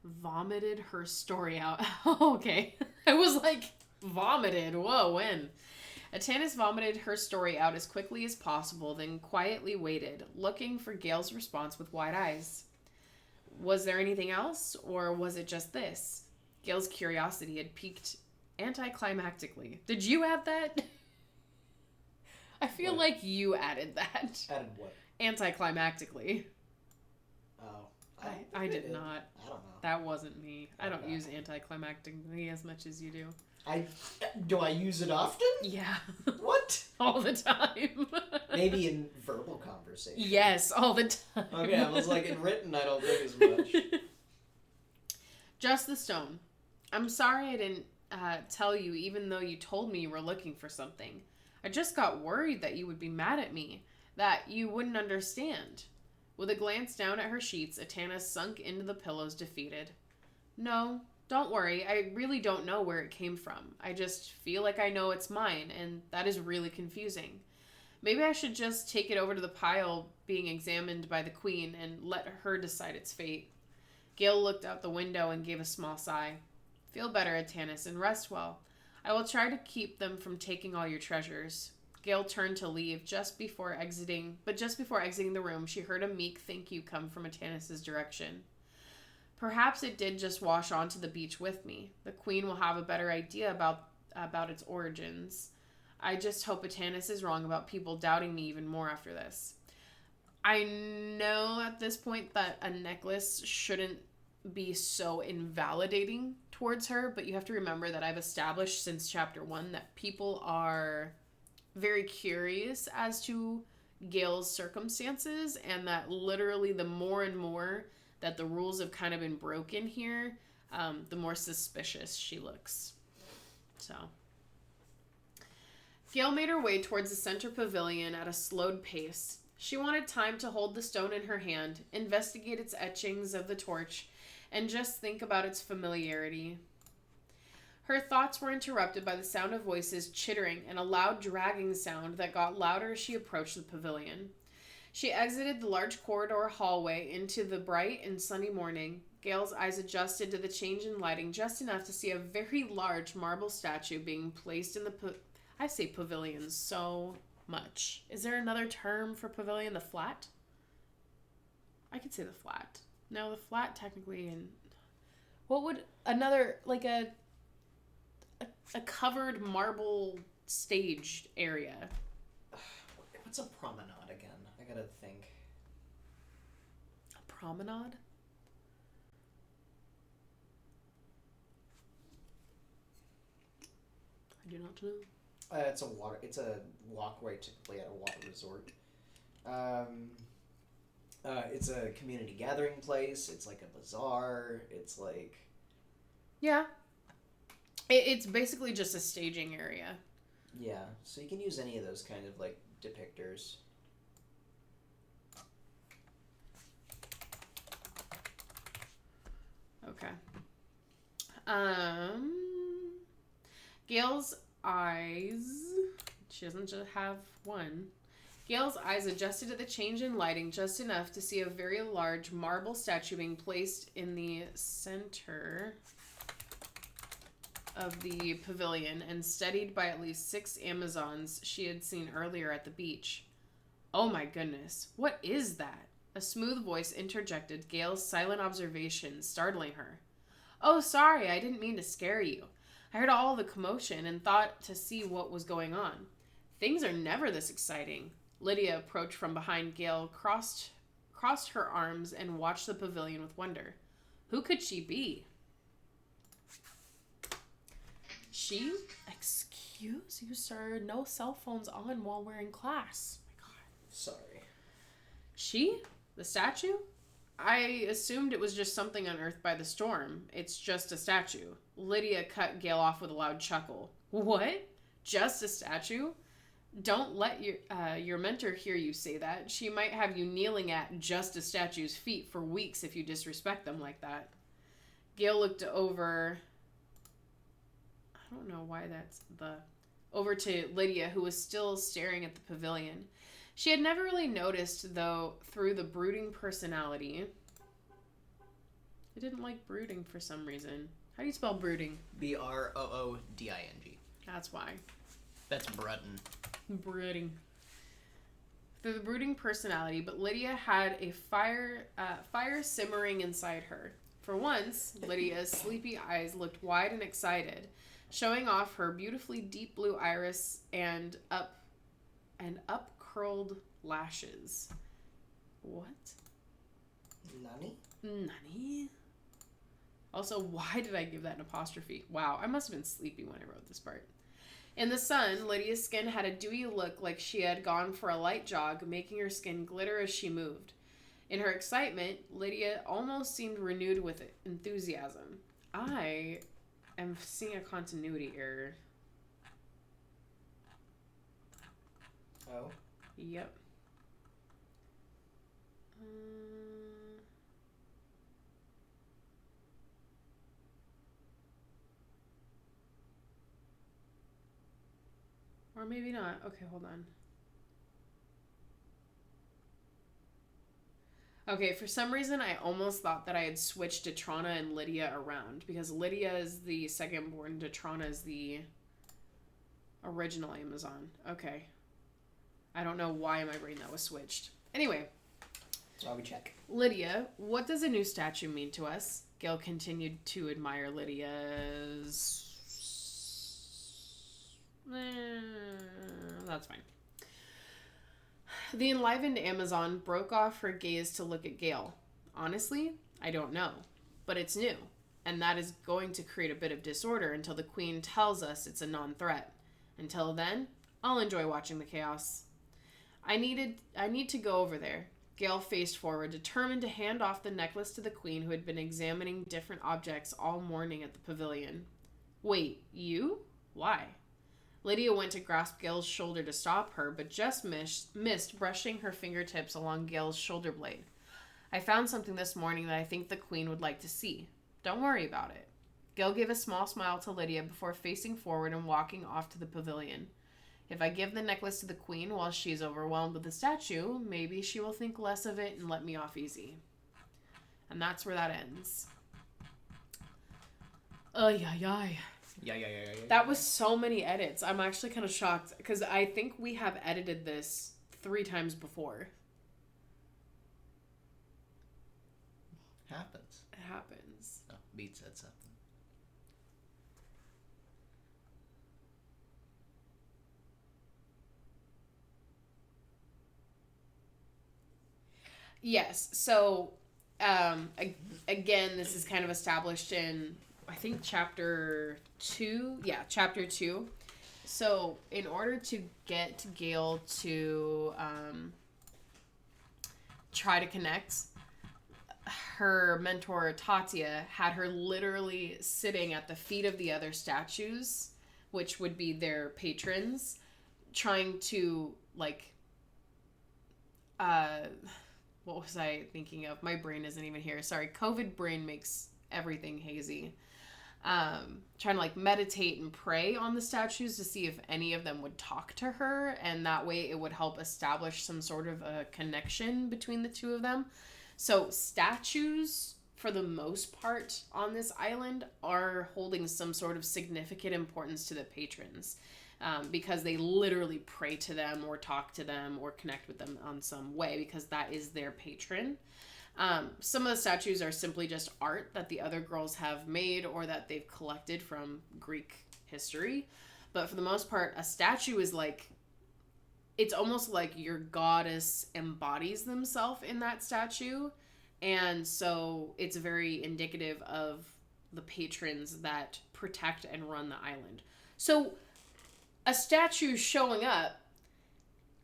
S1: vomited her story out. Okay. I was like, vomited? Whoa, when? Atanis vomited her story out as quickly as possible, then quietly waited, looking for Gail's response with wide eyes. Was there anything else, or was it just this? Gail's curiosity had piqued anticlimactically. Did you add that? I feel
S3: What?
S1: like you added that.
S3: Added what?
S1: Anticlimactically.
S3: Oh.
S1: I did not.
S3: I don't know.
S1: That wasn't me. I don't
S3: Okay.
S1: use anticlimactically as much as you do.
S3: Do I use it often?
S1: Yeah.
S3: What?
S1: All the time.
S3: Maybe in verbal conversation.
S1: Yes, all the time.
S3: Okay, I was like, in written, I don't think as much.
S1: Just the stone. I'm sorry I didn't tell you, even though you told me you were looking for something. I just got worried that you would be mad at me, that you wouldn't understand. With a glance down at her sheets, Atana sunk into the pillows, defeated. No, don't worry. I really don't know where it came from. I just feel like I know it's mine, and that is really confusing. Maybe I should just take it over to the pile being examined by the queen and let her decide its fate. Gail looked out the window and gave a small sigh. Feel better, Atanis, and rest well. I will try to keep them from taking all your treasures. Gail turned to leave just before exiting the room, she heard a meek thank you come from Atanis' direction. Perhaps it did just wash onto the beach with me. The queen will have a better idea about its origins. I just hope Atanis is wrong about people doubting me even more after this. I know at this point that a necklace shouldn't be so invalidating towards her, but you have to remember that I've established since chapter 1 that people are very curious as to Gail's circumstances, and that literally the more and more that the rules have kind of been broken here, the more suspicious she looks. So Gail made her way towards the center pavilion at a slowed pace. She wanted time to hold the stone in her hand, investigate its etchings of the torch, and just think about its familiarity. Her thoughts were interrupted by the sound of voices chittering and a loud dragging sound that got louder as she approached the pavilion. She exited the large corridor hallway into the bright and sunny morning. Gail's eyes adjusted to the change in lighting just enough to see a very large marble statue being placed in the I say pavilion so much. Is there another term for pavilion? The flat? I could say the flat. No, the flat technically. And what would another, like a covered marble stage area?
S3: What's a promenade again? I gotta think.
S1: A promenade? I do not know.
S3: It's a walkway typically at a water resort. It's a community gathering place. It's like a bazaar. It's like...
S1: Yeah. It's basically just a staging area.
S3: Yeah, so you can use any of those kind of like depictors.
S1: Okay. Gail's eyes... She doesn't just have one. Gail's eyes adjusted to the change in lighting just enough to see a very large marble statue being placed in the center of the pavilion and steadied by at least 6 Amazons she had seen earlier at the beach. Oh my goodness, what is that? A smooth voice interjected Gail's silent observation, startling her. Oh, sorry, I didn't mean to scare you. I heard all the commotion and thought to see what was going on. Things are never this exciting. Lydia approached from behind Gail, crossed her arms, and watched the pavilion with wonder. Who could she be? She? Excuse you, sir. No cell phones on while we're in class. Oh my God.
S3: Sorry.
S1: She? The statue? I assumed it was just something unearthed by the storm. It's just a statue. Lydia cut Gail off with a loud chuckle. What? Just a statue? Don't let your mentor hear you say that. She might have you kneeling at just a statue's feet for weeks if you disrespect them like that. Gail looked over... I don't know why that's over to Lydia, who was still staring at the pavilion. She had never really noticed, though, through the brooding personality. I didn't like brooding for some reason. How do you spell brooding?
S2: Brooding.
S1: That's why.
S2: That's Breton.
S1: Brooding. Through the brooding personality, but Lydia had a fire simmering inside her. For once, Lydia's sleepy eyes looked wide and excited, showing off her beautifully deep blue iris and up curled lashes. What? Nani? Also, why did I give that an apostrophe? Wow, I must have been sleepy when I wrote this part. In the sun, Lydia's skin had a dewy look like she had gone for a light jog, making her skin glitter as she moved. In her excitement, Lydia almost seemed renewed with enthusiasm. I am seeing a continuity error.
S3: Oh?
S1: Yep. Or maybe not. Okay, hold on. Okay, for some reason, I almost thought that I had switched Detrana and Lydia around, because Lydia is the second born, Detrana is the original Amazon. Okay. I don't know why in my brain that was switched. Anyway.
S3: That's why we check.
S1: Lydia, what does a new statue mean to us? Gail continued to admire Lydia's... that's fine. The enlivened Amazon broke off her gaze to look at Gail. Honestly, I don't know. But it's new, and that is going to create a bit of disorder until the Queen tells us it's a non-threat. Until then, I'll enjoy watching the chaos. I need to go over there. Gail faced forward, determined to hand off the necklace to the Queen, who had been examining different objects all morning at the pavilion. Wait, you? Why? Lydia went to grasp Gale's shoulder to stop her, but just missed brushing her fingertips along Gale's shoulder blade. I found something this morning that I think the Queen would like to see. Don't worry about it. Gale gave a small smile to Lydia before facing forward and walking off to the pavilion. If I give the necklace to the Queen while she's overwhelmed with the statue, maybe she will think less of it and let me off easy. And that's where that ends. Ay.
S2: Yeah.
S1: That was so many edits. I'm actually kind of shocked because I think we have edited this 3 times before.
S2: Happens.
S1: It happens.
S2: Oh, Beat said something.
S1: Yes. So, again, this is kind of established in, I think, chapter 2. Yeah, chapter 2. So, in order to get Gale to try to connect, her mentor, Tatia, had her literally sitting at the feet of the other statues, which would be their patrons, trying to, like, what was I thinking of? My brain isn't even here. Sorry, COVID brain makes everything hazy. Trying to, like, meditate and pray on the statues to see if any of them would talk to her, and that way it would help establish some sort of a connection between the two of them. So statues, for the most part on this island, are holding some sort of significant importance to the patrons, because they literally pray to them or talk to them or connect with them on some way, because that is their patron. Some of the statues are simply just art that the other girls have made or that they've collected from Greek history. But for the most part, a statue is like, it's almost like your goddess embodies themselves in that statue. And so it's very indicative of the patrons that protect and run the island. So a statue showing up,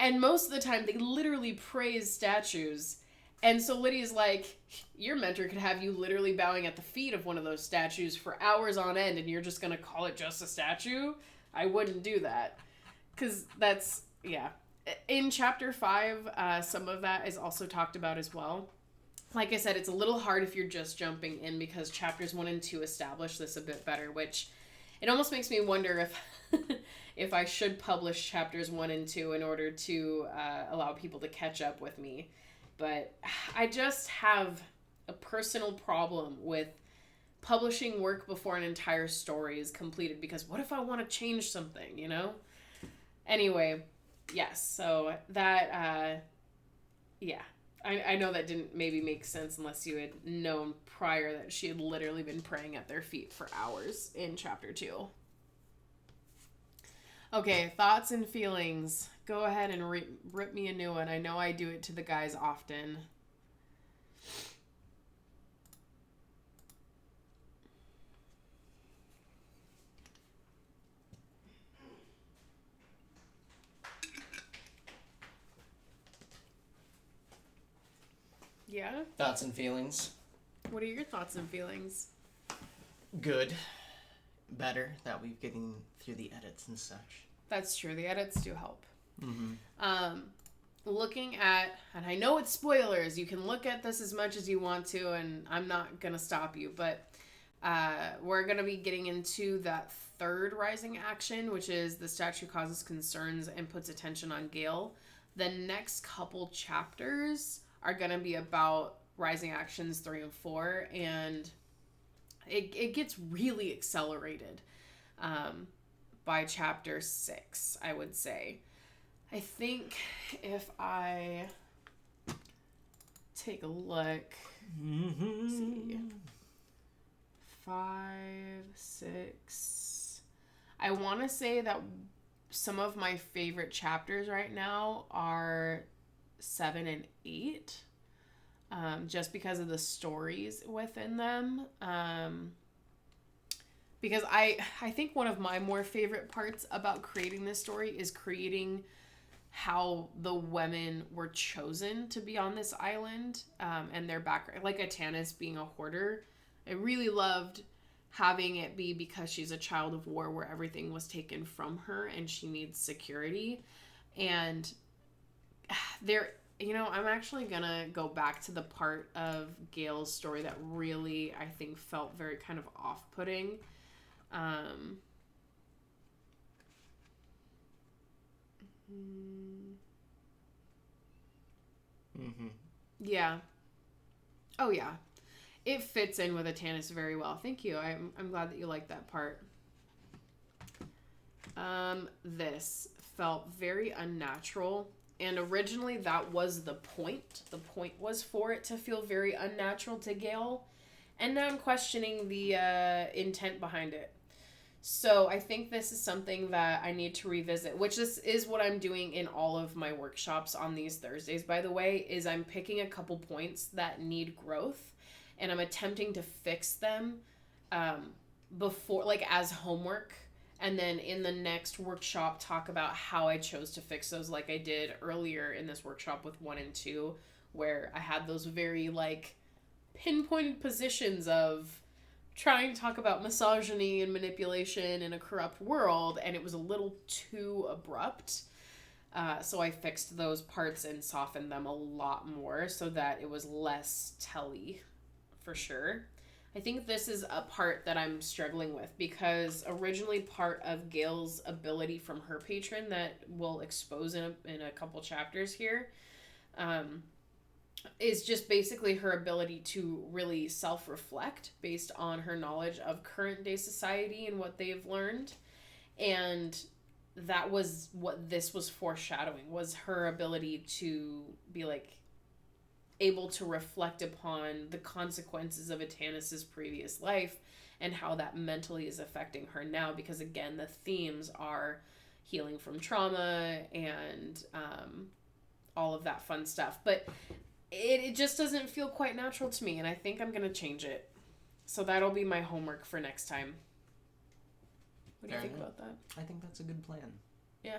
S1: and most of the time they literally praise statues. And so Lydia's like, your mentor could have you literally bowing at the feet of one of those statues for hours on end, and you're just going to call it just a statue? I wouldn't do that. Because that's, yeah. In chapter 5, some of that is also talked about as well. Like I said, it's a little hard if you're just jumping in, because chapters 1 and 2 establish this a bit better, which it almost makes me wonder if if I should publish chapters 1 and 2 in order to allow people to catch up with me. But I just have a personal problem with publishing work before an entire story is completed, because what if I want to change something, you know? Anyway, yes, so that, yeah. I know that didn't maybe make sense unless you had known prior that she had literally been praying at their feet for hours in chapter 2. Okay, thoughts and feelings. Go ahead and rip me a new one. I know I do it to the guys often. Yeah?
S3: Thoughts and feelings?
S1: What are your thoughts and feelings?
S2: Good. Better that we're getting through the edits and such.
S1: That's true. The edits do help.
S2: Mm-hmm.
S1: Looking at, and I know it's spoilers, you can look at this as much as you want to, and I'm not going to stop you, but we're going to be getting into that third rising action, which is the statue causes concerns and puts attention on Gale. The next couple chapters are going to be about rising actions 3 and 4, and it gets really accelerated by chapter 6, I would say. I think if I take a look, see, 5, 6, I want to say that some of my favorite chapters right now are 7 and 8, just because of the stories within them. Because I think one of my more favorite parts about creating this story is creating how the women were chosen to be on this island, and their background. Like Atana's being a hoarder. I really loved having it be because she's a child of war where everything was taken from her and she needs security. And there, I'm actually gonna go back to the part of Gail's story that really, I think, felt very kind of off-putting. Yeah. Oh, yeah. It fits in with Atanis very well. Thank you. I'm glad that you like that part. This felt very unnatural. And originally that was the point. The point was for it to feel very unnatural to Gail. And now I'm questioning the intent behind it. So I think this is something that I need to revisit, which this is what I'm doing in all of my workshops on these Thursdays, by the way, is I'm picking a couple points that need growth and I'm attempting to fix them before, like, as homework. And then in the next workshop, talk about how I chose to fix those, like I did earlier in this workshop with 1 and 2, where I had those very, like, pinpointed positions of trying to talk about misogyny and manipulation in a corrupt world, and it was a little too abrupt. So I fixed those parts and softened them a lot more so that it was less telly, for sure. I think this is a part that I'm struggling with because originally part of Gail's ability from her patron that we'll expose in a couple chapters here is just basically her ability to really self-reflect based on her knowledge of current day society and what they've learned. And that was what this was foreshadowing, was her ability to be like able to reflect upon the consequences of Atanis's previous life and how that mentally is affecting her now, because again, the themes are healing from trauma and all of that fun stuff. But it just doesn't feel quite natural to me, and I think I'm going to change it. So that'll be my homework for next time. What do you think about that?
S3: I think that's a good plan.
S1: Yeah.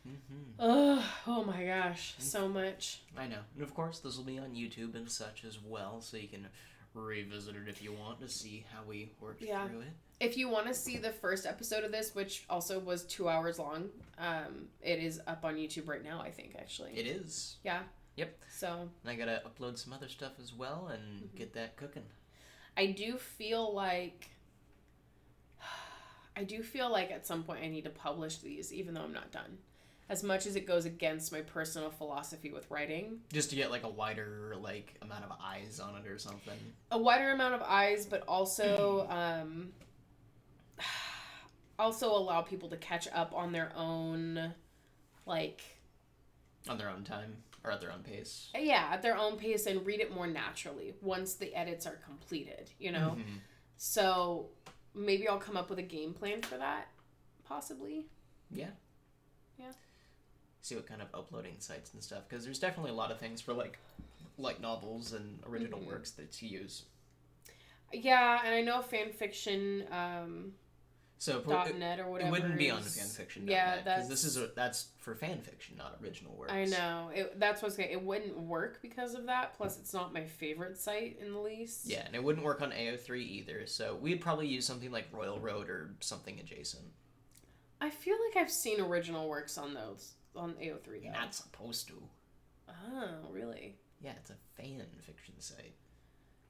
S3: Mm-hmm.
S1: Oh my gosh, so much.
S2: I know. And of course, this will be on YouTube and such as well, so you can revisit it if you want to see how we worked through it.
S1: If you want to see the first episode of this, which also was 2 hours long, it is up on YouTube right now, I think, actually.
S2: It is.
S1: Yeah.
S2: Yep.
S1: So.
S2: And I gotta upload some other stuff as well and get that cooking.
S1: I do feel like at some point I need to publish these, even though I'm not done. As much as it goes against my personal philosophy with writing.
S2: Just to get, like, a wider, like, amount of eyes on it or something.
S1: A wider amount of eyes, but also, also allow people to catch up on their own, like...
S2: On their own time, or at their own pace.
S1: Yeah, at their own pace, and read it more naturally once the edits are completed, you know?
S2: Mm-hmm.
S1: So, maybe I'll come up with a game plan for that, possibly.
S2: Yeah.
S1: Yeah.
S2: See what kind of uploading sites and stuff, because there's definitely a lot of things for like novels and original works that to use.
S1: Yeah, and I know fanfiction .net or whatever.
S2: It wouldn't be on fanfiction.net.
S1: Yeah,
S2: because that's for fanfiction, not original works.
S1: I know. That's what's it wouldn't work because of that. Plus, it's not my favorite site in the least.
S2: Yeah, and it wouldn't work on AO3 either. So we'd probably use something like Royal Road or something adjacent.
S1: I feel like I've seen original works on those. On AO3, though.
S2: You're not supposed to.
S1: Oh, really?
S2: Yeah, it's a fan fiction site.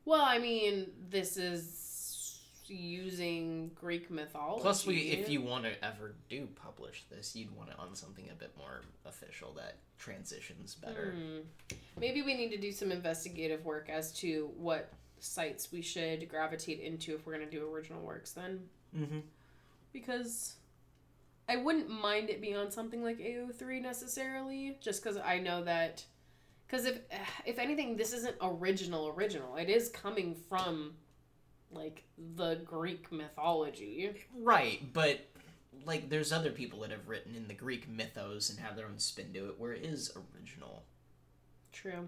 S1: Well, I mean, this is using Greek mythology.
S2: Plus, if you want to ever do publish this, you'd want it on something a bit more official that transitions better.
S1: Maybe we need to do some investigative work as to what sites we should gravitate into if we're going to do original works then.
S2: Mm-hmm.
S1: Because... I wouldn't mind it being on something like AO3 necessarily, just because I know that... Because if anything, this isn't original. It is coming from, like, the Greek mythology.
S2: Right, but, like, there's other people that have written in the Greek mythos and have their own spin to it where it is original.
S1: True.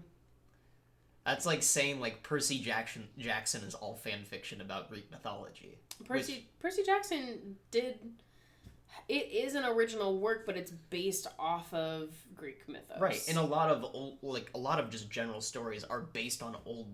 S2: That's like saying, like, Percy Jackson is all fan fiction about Greek mythology.
S1: Percy Jackson did... It is an original work, but it's based off of Greek mythos.
S2: Right, and a lot of just general stories are based on old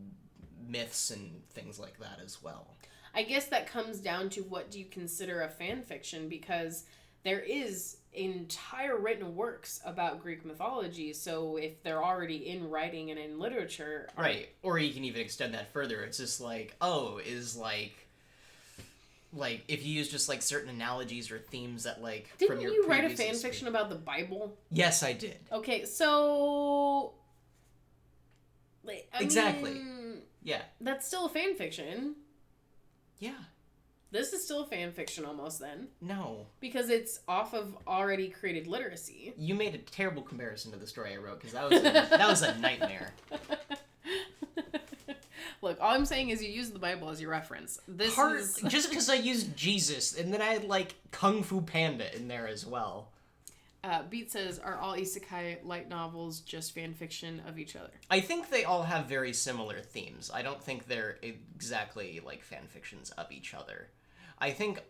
S2: myths and things like that as well.
S1: I guess that comes down to what do you consider a fan fiction, because there is entire written works about Greek mythology, so if they're already in writing and in literature...
S2: Right. Or you can even extend that further. It's just like, oh, is like if you use just like certain analogies or themes that like
S1: Didn't
S2: from your
S1: you write a
S2: previous
S1: fan fiction about the Bible?
S2: Yes, I did.
S1: Okay, so...
S2: Exactly.
S1: mean,
S2: Yeah.
S1: that's still a fan fiction.
S2: Yeah.
S1: This is still a fan fiction almost then.
S2: No.
S1: Because it's off of already created literacy.
S2: You made a terrible comparison to the story I wrote, because that was a nightmare.
S1: Look, all I'm saying is you use the Bible as your reference. This is...
S2: Just because I used Jesus, and then I had, like, Kung Fu Panda in there as well.
S1: Beat says, are all isekai light novels just fan fiction of each other?
S2: I think they all have very similar themes. I don't think they're exactly, like, fan fictions of each other. I think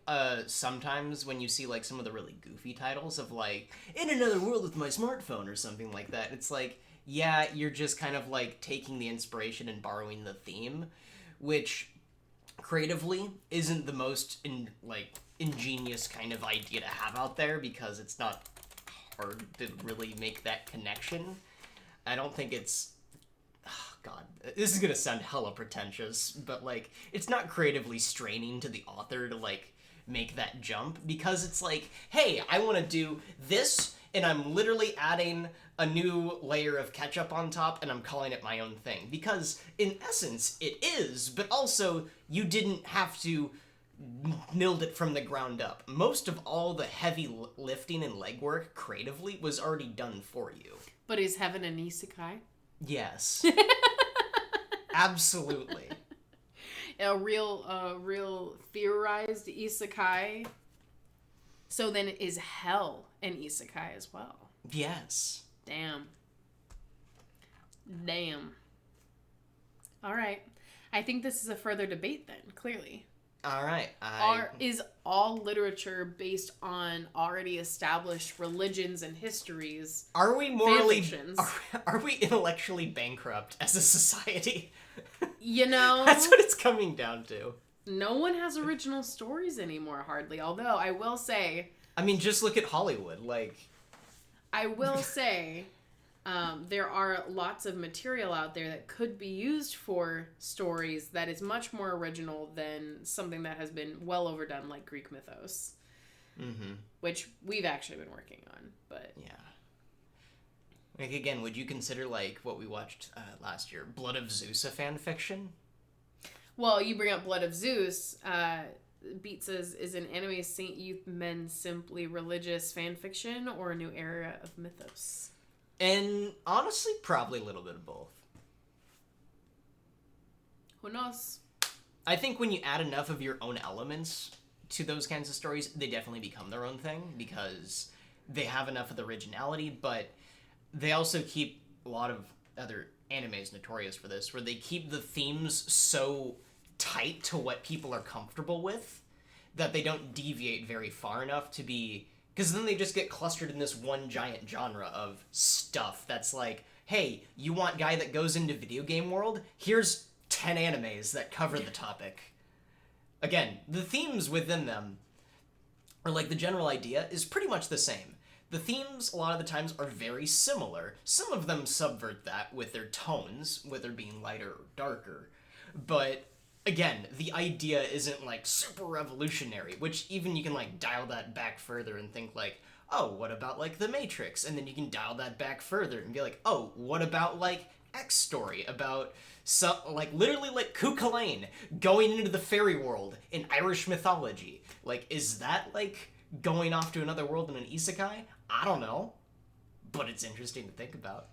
S2: sometimes when you see, like, some of the really goofy titles of, like, In Another World with My Smartphone or something like that, it's like, yeah, you're just kind of, like, taking the inspiration and borrowing the theme, which creatively isn't the most, ingenious kind of idea to have out there, because it's not hard to really make that connection. I don't think it's... Oh, God, this is gonna sound hella pretentious, but, like, it's not creatively straining to the author to, like, make that jump, because it's like, hey, I want to do this, and I'm literally adding a new layer of ketchup on top, and I'm calling it my own thing. Because, in essence, it is, but also, you didn't have to build it from the ground up. Most of all the heavy lifting and legwork, creatively, was already done for you.
S1: But is heaven an isekai?
S2: Yes. Absolutely.
S1: A real theorized isekai. So then is hell an isekai as well?
S2: Yes.
S1: Damn. All right. I think this is a further debate then, clearly.
S2: All right.
S1: Is all literature based on already established religions and histories?
S2: Are we morally...
S1: Fanfictions?
S2: Are we intellectually bankrupt as a society?
S1: You know...
S2: That's what it's coming down to.
S1: No one has original stories anymore, hardly. Although, I will say...
S2: I mean, just look at Hollywood, like...
S1: I will say... there are lots of material out there that could be used for stories that is much more original than something that has been well overdone, like Greek mythos.
S2: Mm-hmm.
S1: Which we've actually been working on, but...
S2: Yeah. Like, again, would you consider, like, what we watched last year, Blood of Zeus, a fan fiction?
S1: Well, you bring up Blood of Zeus. Beat says, is an anime Saint Youth Men simply religious fan fiction or a new era of mythos?
S2: And honestly, probably a little bit of both.
S1: Who knows?
S2: I think when you add enough of your own elements to those kinds of stories, they definitely become their own thing, because they have enough of the originality, but they also keep a lot of other animes notorious for this, where they keep the themes so tight to what people are comfortable with that they don't deviate very far enough to be... Because then they just get clustered in this one giant genre of stuff that's like, hey, you want guy that goes into video game world? Here's 10 animes that cover the topic. Again, the themes within them, or like the general idea, is pretty much the same. The themes, a lot of the times, are very similar. Some of them subvert that with their tones, whether being lighter or darker. But... Again, the idea isn't, like, super revolutionary, which even you can, like, dial that back further and think, like, oh, what about, like, The Matrix? And then you can dial that back further and be like, oh, what about, like, X story? About, some, like, literally, like, Cuchulainn going into the fairy world in Irish mythology. Like, is that, like, going off to another world in an isekai? I don't know. But it's interesting to think about.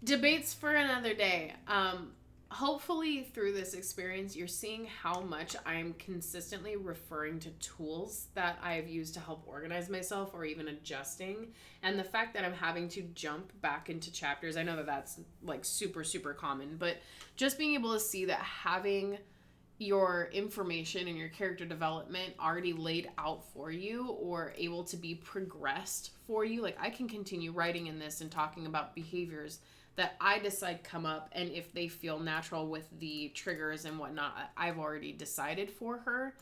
S1: Debates for another day. Hopefully through this experience, you're seeing how much I'm consistently referring to tools that I've used to help organize myself or even adjusting. And the fact that I'm having to jump back into chapters, I know that that's like super, super common, but just being able to see that having your information and your character development already laid out for you or able to be progressed for you, like I can continue writing in this and talking about behaviors that I decide come up, and if they feel natural with the triggers and whatnot, I've already decided for her.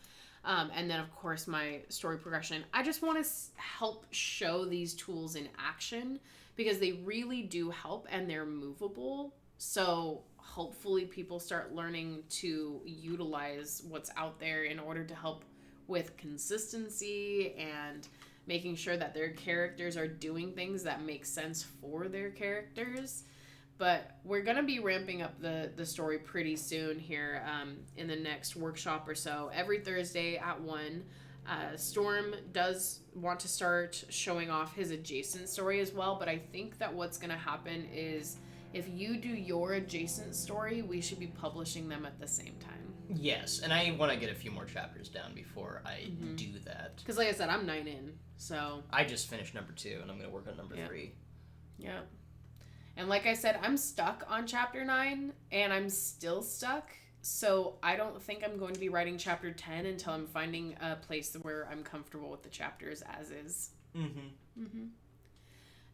S1: And then, of course, my story progression. I just want to help show these tools in action because they really do help and they're movable. So hopefully people start learning to utilize what's out there in order to help with consistency and making sure that their characters are doing things that make sense for their characters. But we're going to be ramping up the story pretty soon here in the next workshop or so. Every Thursday at 1. Storm does want to start showing off his adjacent story as well. But I think that what's going to happen is if you do your adjacent story, we should be publishing them at the same time.
S2: Yes, and I want to get a few more chapters down before I do that.
S1: Because like I said, I'm 9 in. So
S2: I just finished number 2 and I'm going to work on number 3.
S1: Yeah. And like I said, I'm stuck on chapter 9, and I'm still stuck. So I don't think I'm going to be writing chapter 10 until I'm finding a place where I'm comfortable with the chapters as is.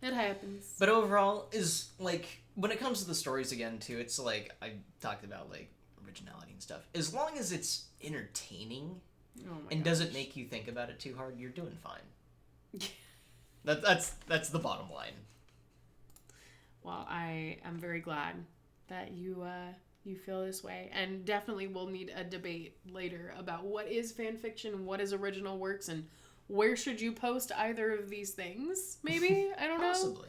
S1: It happens.
S2: But overall, is like when it comes to the stories again too, it's like I talked about like originality and stuff. As long as it's entertaining and doesn't make you think about it too hard, you're doing fine. That's the bottom line.
S1: Well, I am very glad that you feel this way, and definitely we'll need a debate later about what is fan fiction, what is original works, and where should you post either of these things? Maybe I don't know.
S2: Possibly.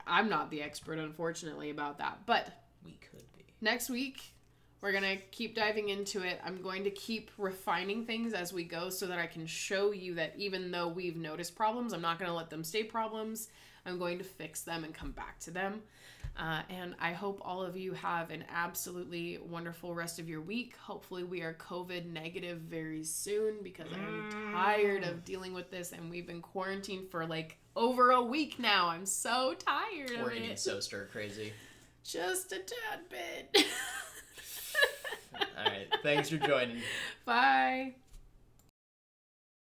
S1: I'm not the expert, unfortunately, about that, but
S2: we could be.
S1: Next week we're gonna keep diving into it. I'm going to keep refining things as we go so that I can show you that even though we've noticed problems, I'm not gonna let them stay problems. I'm going to fix them and come back to them. And I hope all of you have an absolutely wonderful rest of your week. Hopefully we are COVID negative very soon because I'm tired of dealing with this, and we've been quarantined for like over a week now. I'm so tired of it.
S2: We're getting so stir crazy.
S1: Just a tad bit.
S2: All right. Thanks for joining.
S1: Bye.